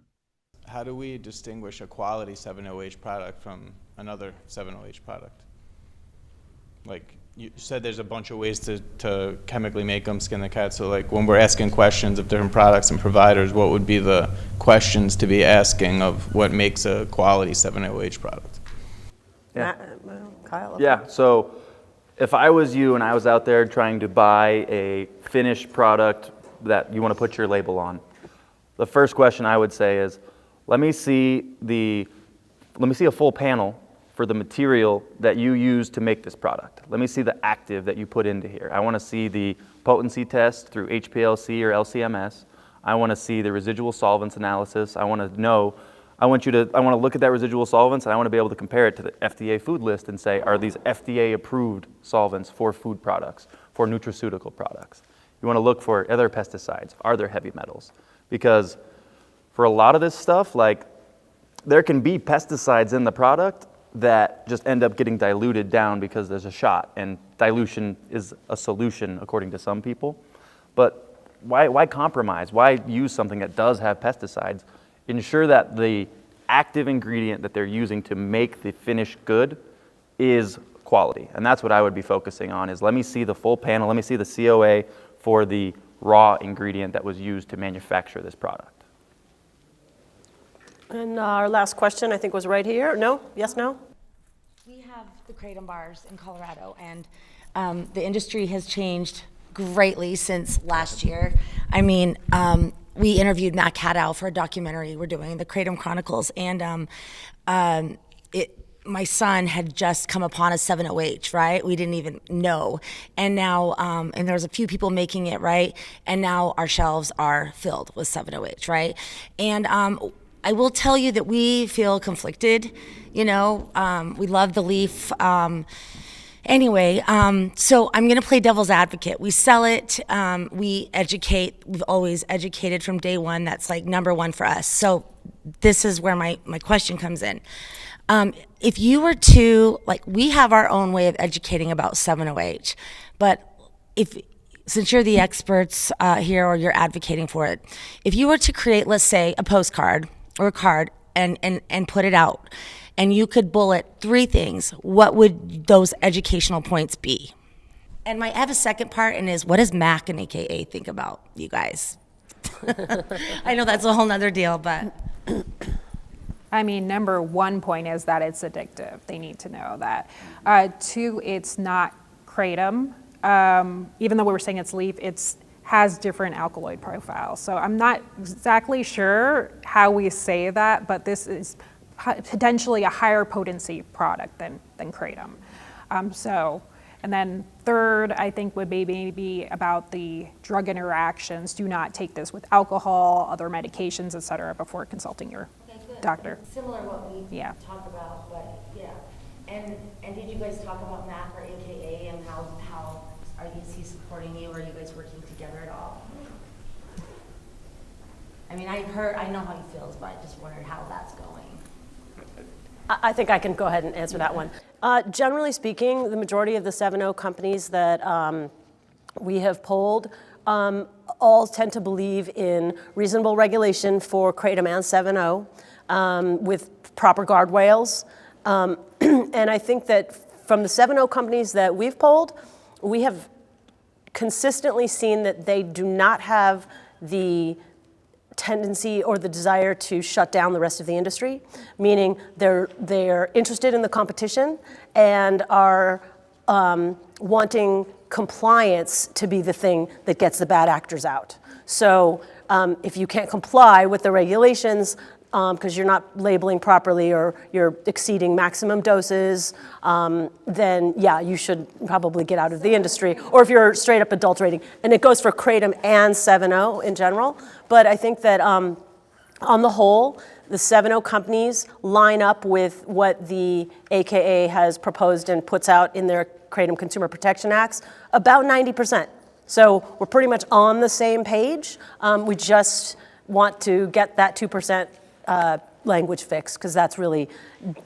How do we distinguish a quality 7-OH product from another 7-OH product? Like you said, there's a bunch of ways to chemically make them, skin the cat. So like when we're asking questions of different products and providers, what would be the questions to be asking of what makes a quality 7-OH product? Yeah. Kyle? Yeah, so If I was you and I was out there trying to buy a finished product that you want to put your label on, the first question I would say is, let me see a full panel for the material that you use to make this product. Let me see the active that you put into here. I want to see the potency test through HPLC or LCMS. I want to see the residual solvents analysis. I want to look at that residual solvents, and I want to be able to compare it to the FDA food list and say, are these FDA approved solvents for food products, for nutraceutical products? You want to look for other pesticides. Are there heavy metals? Because for a lot of this stuff, like, there can be pesticides in the product that just end up getting diluted down because there's a shot, and dilution is a solution according to some people. But why compromise? Why use something that does have pesticides? Ensure that the active ingredient that they're using to make the finished good is quality. And that's what I would be focusing on, is let me see the full panel, let me see the COA for the raw ingredient that was used to manufacture this product. And our last question, I think, was right here. No? Yes, no? We have the Kratom bars in Colorado, and the industry has changed greatly since last year. I mean, we interviewed Matt Cadow for a documentary we're doing, the Kratom Chronicles, and my son had just come upon a 7-OH, right? We didn't even know. And now, and there was a few people making it, right? And now our shelves are filled with 7-OH, right? And I will tell you that we feel conflicted, you know, we love the leaf. Anyway, so I'm going to play devil's advocate. We sell it, we educate, we've always educated from day one. That's like number one for us. So this is where my question comes in. If you were to, like, we have our own way of educating about 7-OH, but since you're the experts here, or you're advocating for it, if you were to create, let's say, a postcard or a card and put it out, and you could bullet 3 things, what would those educational points be? And I have a second part, and is, what does Mac and AKA think about you guys? I know that's a whole nother deal, but. I mean, number one point is that it's addictive. They need to know that. 2, it's not kratom. Even though we were saying it's leaf, it has different alkaloid profiles. So I'm not exactly sure how we say that, but this is potentially a higher potency product than kratom. And then 3rd, I think, would maybe about the drug interactions. Do not take this with alcohol, other medications, et cetera, before consulting your doctor. Similar what we talk about, but yeah. And did you guys talk about Mac or AKA, and how is he supporting you? Are you guys working together at all? I mean, I know how he feels, but I just wondered how that's going. I think I can go ahead and answer that one. Generally speaking, the majority of the 7-O companies that we have polled all tend to believe in reasonable regulation for kratom and 7-O with proper guardrails. And I think that from the 7-O companies that we've polled, we have consistently seen that they do not have the tendency or the desire to shut down the rest of the industry, meaning they're interested in the competition and are wanting compliance to be the thing that gets the bad actors out. So if you can't comply with the regulations because you're not labeling properly or you're exceeding maximum doses, then yeah, you should probably get out of the industry. Or if you're straight up adulterating. And it goes for kratom and 7-O in general. But I think that on the whole, the 7-O companies line up with what the AKA has proposed and puts out in their Kratom Consumer Protection Acts, about 90%. So we're pretty much on the same page. We just want to get that 2% language fixed, because that's really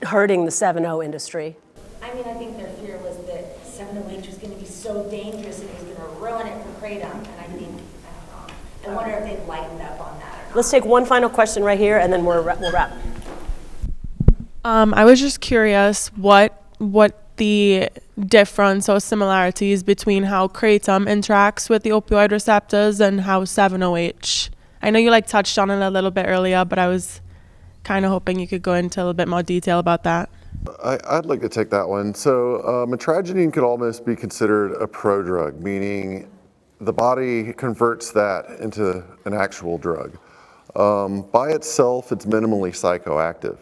hurting the 7-O industry. I mean, I think their fear was that 7-OH was going to be so dangerous and it was going to ruin it for kratom, and I think, I don't know, I wonder if they've lightened up on that or not. Let's take one final question right here, and then we'll wrap. I was just curious what the difference or similarities between how kratom interacts with the opioid receptors and how 7-OH. I know you touched on it a little bit earlier, but I was kind of hoping you could go into a little bit more detail about that. I'd like to take that one. So mitragynine could almost be considered a prodrug, meaning the body converts that into an actual drug. By itself, it's minimally psychoactive.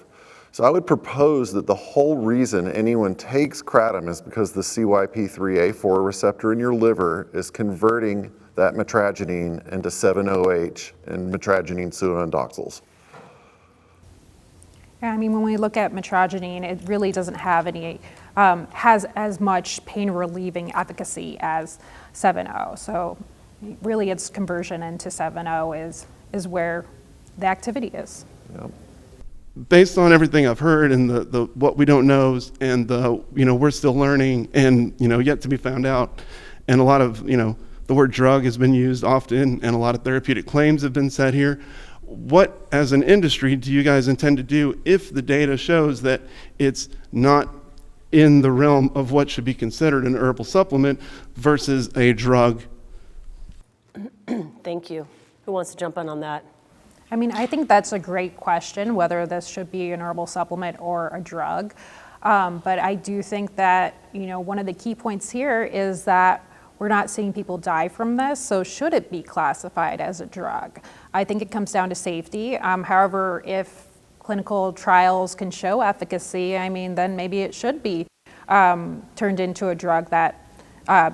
So I would propose that the whole reason anyone takes Kratom is because the CYP3A4 receptor in your liver is converting that mitragynine into 7-OH and mitragynine pseudoindoxyls. Yeah, I mean, when we look at mitragynine, it really doesn't have any, has as much pain relieving efficacy as 7-O. So really its conversion into 7-O is where the activity is. Yep. Based on everything I've heard and the what we don't know and we're still learning and yet to be found out, and a lot of the word drug has been used often and a lot of therapeutic claims have been said here. What, as an industry, do you guys intend to do if the data shows that it's not in the realm of what should be considered an herbal supplement versus a drug? Thank you. Who wants to jump in on that? I mean, I think that's a great question, whether this should be an herbal supplement or a drug. But I do think that, one of the key points here is that we're not seeing people die from this, so should it be classified as a drug? I think it comes down to safety. However, if clinical trials can show efficacy, I mean, then maybe it should be turned into a drug that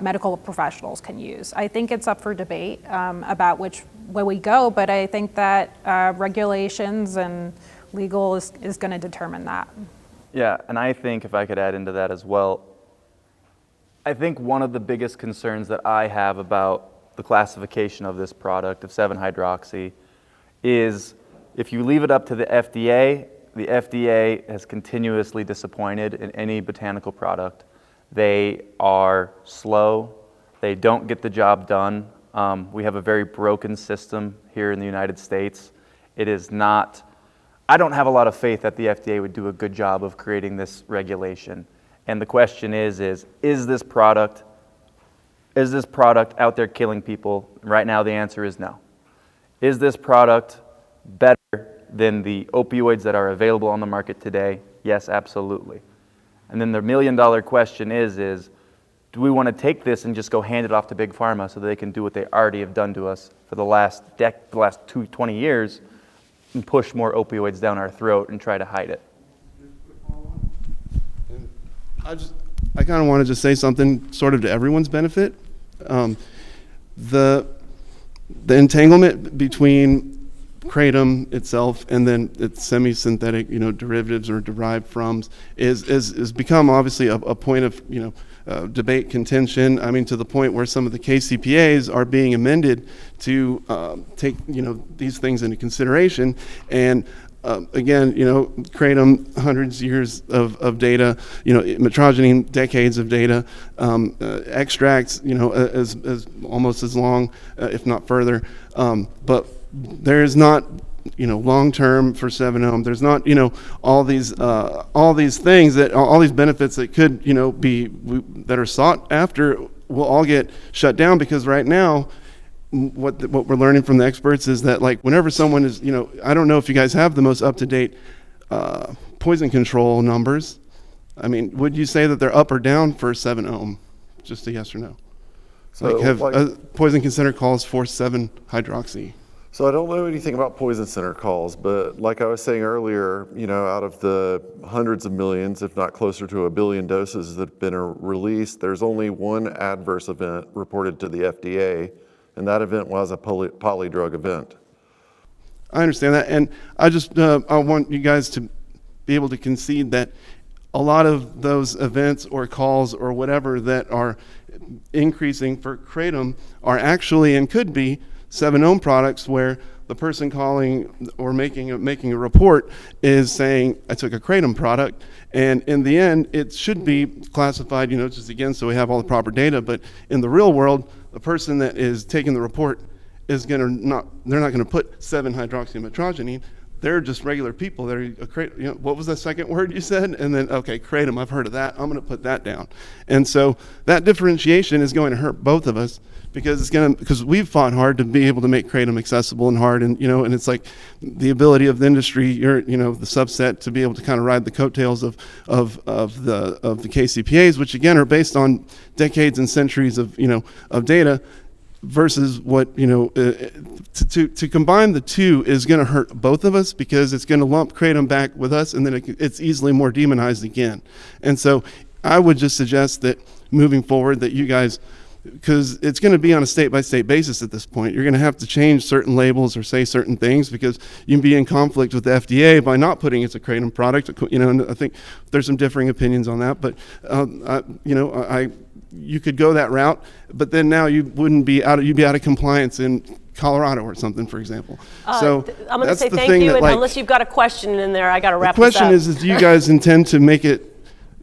medical professionals can use. I think it's up for debate about which way we go, but I think that regulations and legal is going to determine that. Yeah, and I think if I could add into that as well, I think one of the biggest concerns that I have about the classification of this product, of 7-hydroxy, is if you leave it up to the FDA has continuously disappointed in any botanical product. They are slow. They don't get the job done. We have a very broken system here in the United States. It is not, I don't have a lot of faith that the FDA would do a good job of creating this regulation. And the question is this product out there killing people? Right now the answer is no. Is this product better than the opioids that are available on the market today? Yes, absolutely. And then the $1 million question is do we want to take this and just go hand it off to Big Pharma so that they can do what they already have done to us for the last 20 years and push more opioids down our throat and try to hide it? I kind of wanted to say something sort of to everyone's benefit. The entanglement between Kratom itself and then its semi-synthetic, derivatives or derived from is become obviously a point of debate, contention. I mean, to the point where some of the KCPAs are being amended to take these things into consideration. And again, Kratom, hundreds of years of data, mitragynine, decades of data, extracts, as almost as long, if not further. But there is not, long-term for 7-OM. There's not, all these things all these benefits that could, that are sought after will all get shut down because right now, what we're learning from the experts is that whenever someone is, I don't know if you guys have the most up-to-date poison control numbers. I mean, would you say that they're up or down for 7-OM? Just a yes or no. So poison center calls for 7-hydroxy. So I don't know anything about poison center calls, but like I was saying earlier, out of the hundreds of millions, if not closer to 1 billion doses that have been released, there's only one adverse event reported to the FDA, and that event was a polydrug event. I understand that, and I want you guys to be able to concede that a lot of those events or calls or whatever that are increasing for Kratom are actually and could be 7-OM products where the person calling or making a report is saying, I took a Kratom product, and in the end, it should be classified, just again, so we have all the proper data, but in the real world, the person that is taking the report is they're not going to put 7-hydroxymitragynine, they're just regular people. What was the second word you said? And then, okay, Kratom, I've heard of that. I'm going to put that down. And so that differentiation is going to hurt both of us because we've fought hard to be able to make Kratom accessible and hard. And, and it's like the ability of the industry, the subset to be able to kind of ride the coattails of the KCPAs, which again are based on decades and centuries of data. Versus what, to combine the two is going to hurt both of us because it's going to lump Kratom back with us, and then it's easily more demonized again. And so I would just suggest that moving forward that you guys, because it's going to be on a state-by-state basis at this point, you're going to have to change certain labels or say certain things because you can be in conflict with the FDA by not putting it's a Kratom product. And I think there's some differing opinions on that, but you could go that route, but then now you'd be out of compliance in Colorado or something, for example. So I'm going to say thank you, and unless you've got a question in there, I got to wrap this up. The question is, do you guys intend to make it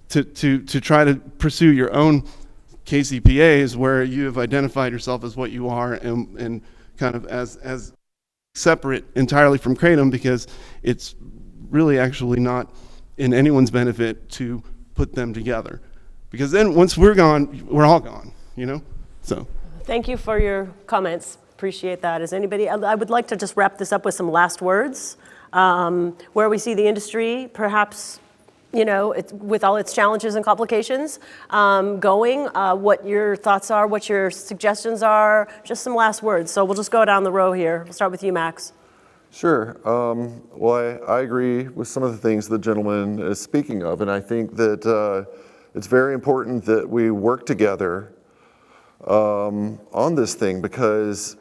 to try to pursue your own KCPAs where you have identified yourself as what you are and kind of as separate entirely from Kratom, because it's really actually not in anyone's benefit to put them together. Because then once we're gone, we're all gone, So. Thank you for your comments. Appreciate that. Is anybody, I would like to just wrap this up with some last words. Where we see the industry, perhaps, with all its challenges and complications, going, what your thoughts are, what your suggestions are, just some last words. So we'll just go down the row here. We'll start with you, Max. Sure. Well, I agree with some of the things the gentleman is speaking of, and I think that it's very important that we work together on this thing because,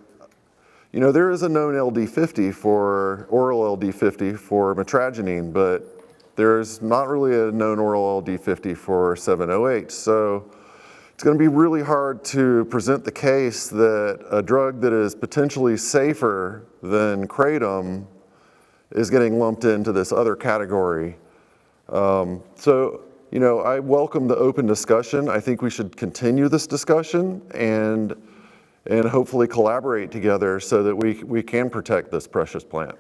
there is a known LD50 for oral LD50 for Mitragynine, but there's not really a known oral LD50 for 708. So it's going to be really hard to present the case that a drug that is potentially safer than Kratom is getting lumped into this other category. I welcome the open discussion. I think we should continue this discussion and hopefully collaborate together so that we can protect this precious plant.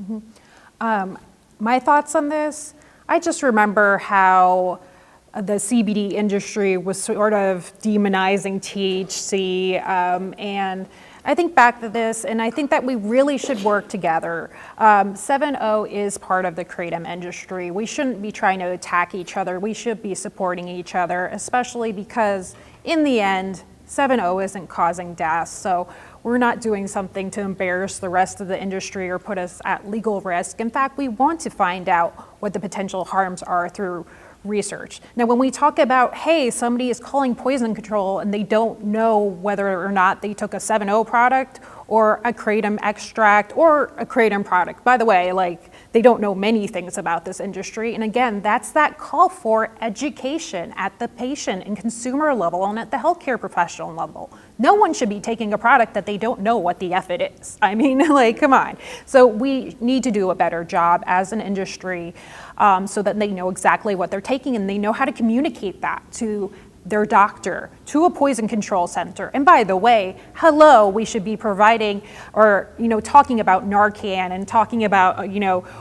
Mm-hmm. My thoughts on this, I just remember how the CBD industry was sort of demonizing THC, and I think back to this, and I think that we really should work together. 7.0 is part of the Kratom industry. We shouldn't be trying to attack each other. We should be supporting each other, especially because in the end, 7.0 isn't causing deaths. So we're not doing something to embarrass the rest of the industry or put us at legal risk. In fact, we want to find out what the potential harms are through research. Now, when we talk about, hey, somebody is calling poison control and they don't know whether or not they took a 7.0 product or a Kratom extract or a Kratom product. By the way, they don't know many things about this industry. And again, that's that call for education at the patient and consumer level and at the healthcare professional level. No one should be taking a product that they don't know what the F it is. I mean, come on. So we need to do a better job as an industry so that they know exactly what they're taking and they know how to communicate that to their doctor, to a poison control center. And by the way, we should be providing or, talking about Narcan and talking about,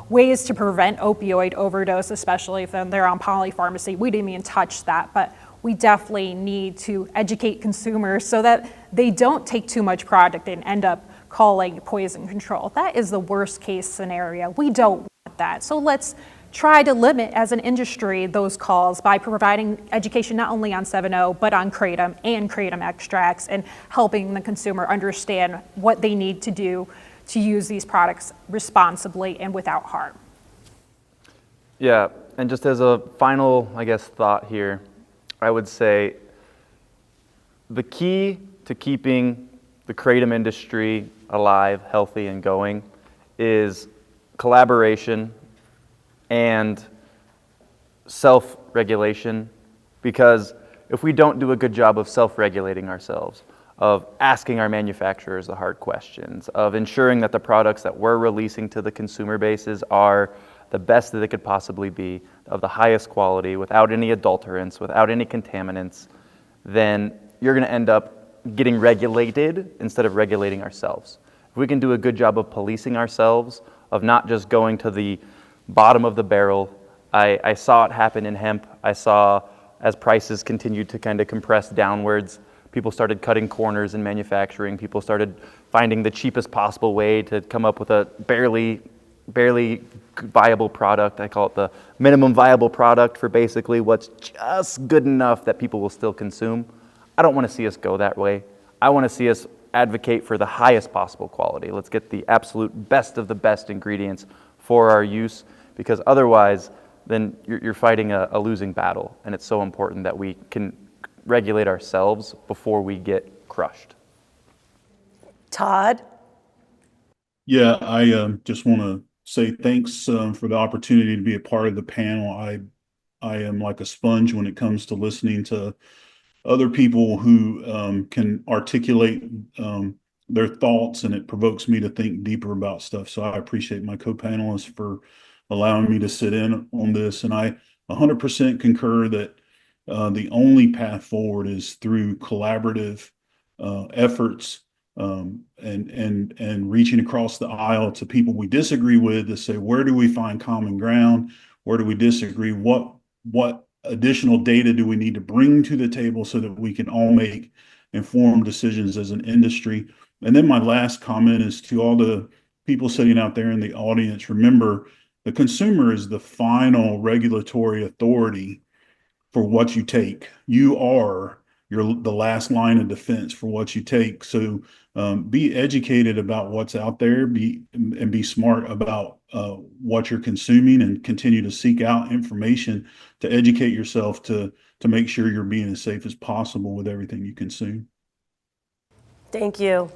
ways to prevent opioid overdose, especially if they're on polypharmacy. We didn't even touch that, but we definitely need to educate consumers so that they don't take too much product and end up calling poison control. That is the worst case scenario. We don't want that. So let's try to limit as an industry those calls by providing education not only on 7.0 but on Kratom and Kratom extracts and helping the consumer understand what they need to do to use these products responsibly and without harm. Yeah, and just as a final, thought here, I would say the key to keeping the Kratom industry alive, healthy, and going is collaboration and self-regulation, because if we don't do a good job of self-regulating ourselves, of asking our manufacturers the hard questions, of ensuring that the products that we're releasing to the consumer bases are the best that they could possibly be, of the highest quality, without any adulterants, without any contaminants, then you're going to end up getting regulated instead of regulating ourselves. If we can do a good job of policing ourselves, of not just going to the bottom of the barrel. I saw it happen in hemp. I saw as prices continued to kind of compress downwards, people started cutting corners in manufacturing. People started finding the cheapest possible way to come up with a barely viable product. I call it the minimum viable product for basically what's just good enough that people will still consume. I don't want to see us go that way. I want to see us advocate for the highest possible quality. Let's get the absolute best of the best ingredients for our use, because otherwise then you're fighting a losing battle, and it's so important that we can regulate ourselves before we get crushed. Todd? Yeah, I just want to say thanks for the opportunity to be a part of the panel. I am like a sponge when it comes to listening to other people who can articulate their thoughts, and it provokes me to think deeper about stuff. So I appreciate my co-panelists for allowing me to sit in on this. And I 100% concur that the only path forward is through collaborative efforts and reaching across the aisle to people we disagree with to say, where do we find common ground? Where do we disagree? What additional data do we need to bring to the table so that we can all make informed decisions as an industry? And then my last comment is to all the people sitting out there in the audience, remember, the consumer is the final regulatory authority for what you take. You are the last line of defense for what you take. So be educated about what's out there, be smart about what you're consuming, and continue to seek out information to educate yourself to make sure you're being as safe as possible with everything you consume. Thank you.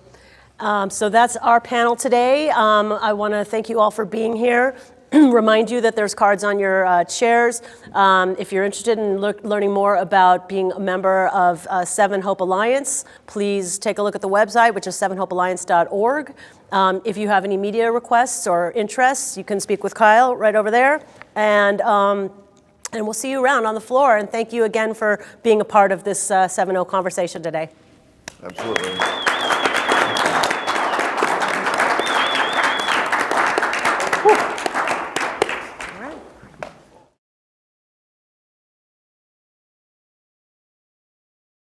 So that's our panel today. I want to thank you all for being here. Remind you that there's cards on your chairs. If you're interested in learning more about being a member of Seven Hope Alliance, please take a look at the website, which is sevenhopealliance.org. If you have any media requests or interests, you can speak with Kyle right over there. And we'll see you around on the floor. And thank you again for being a part of this 7-0 conversation today. Absolutely.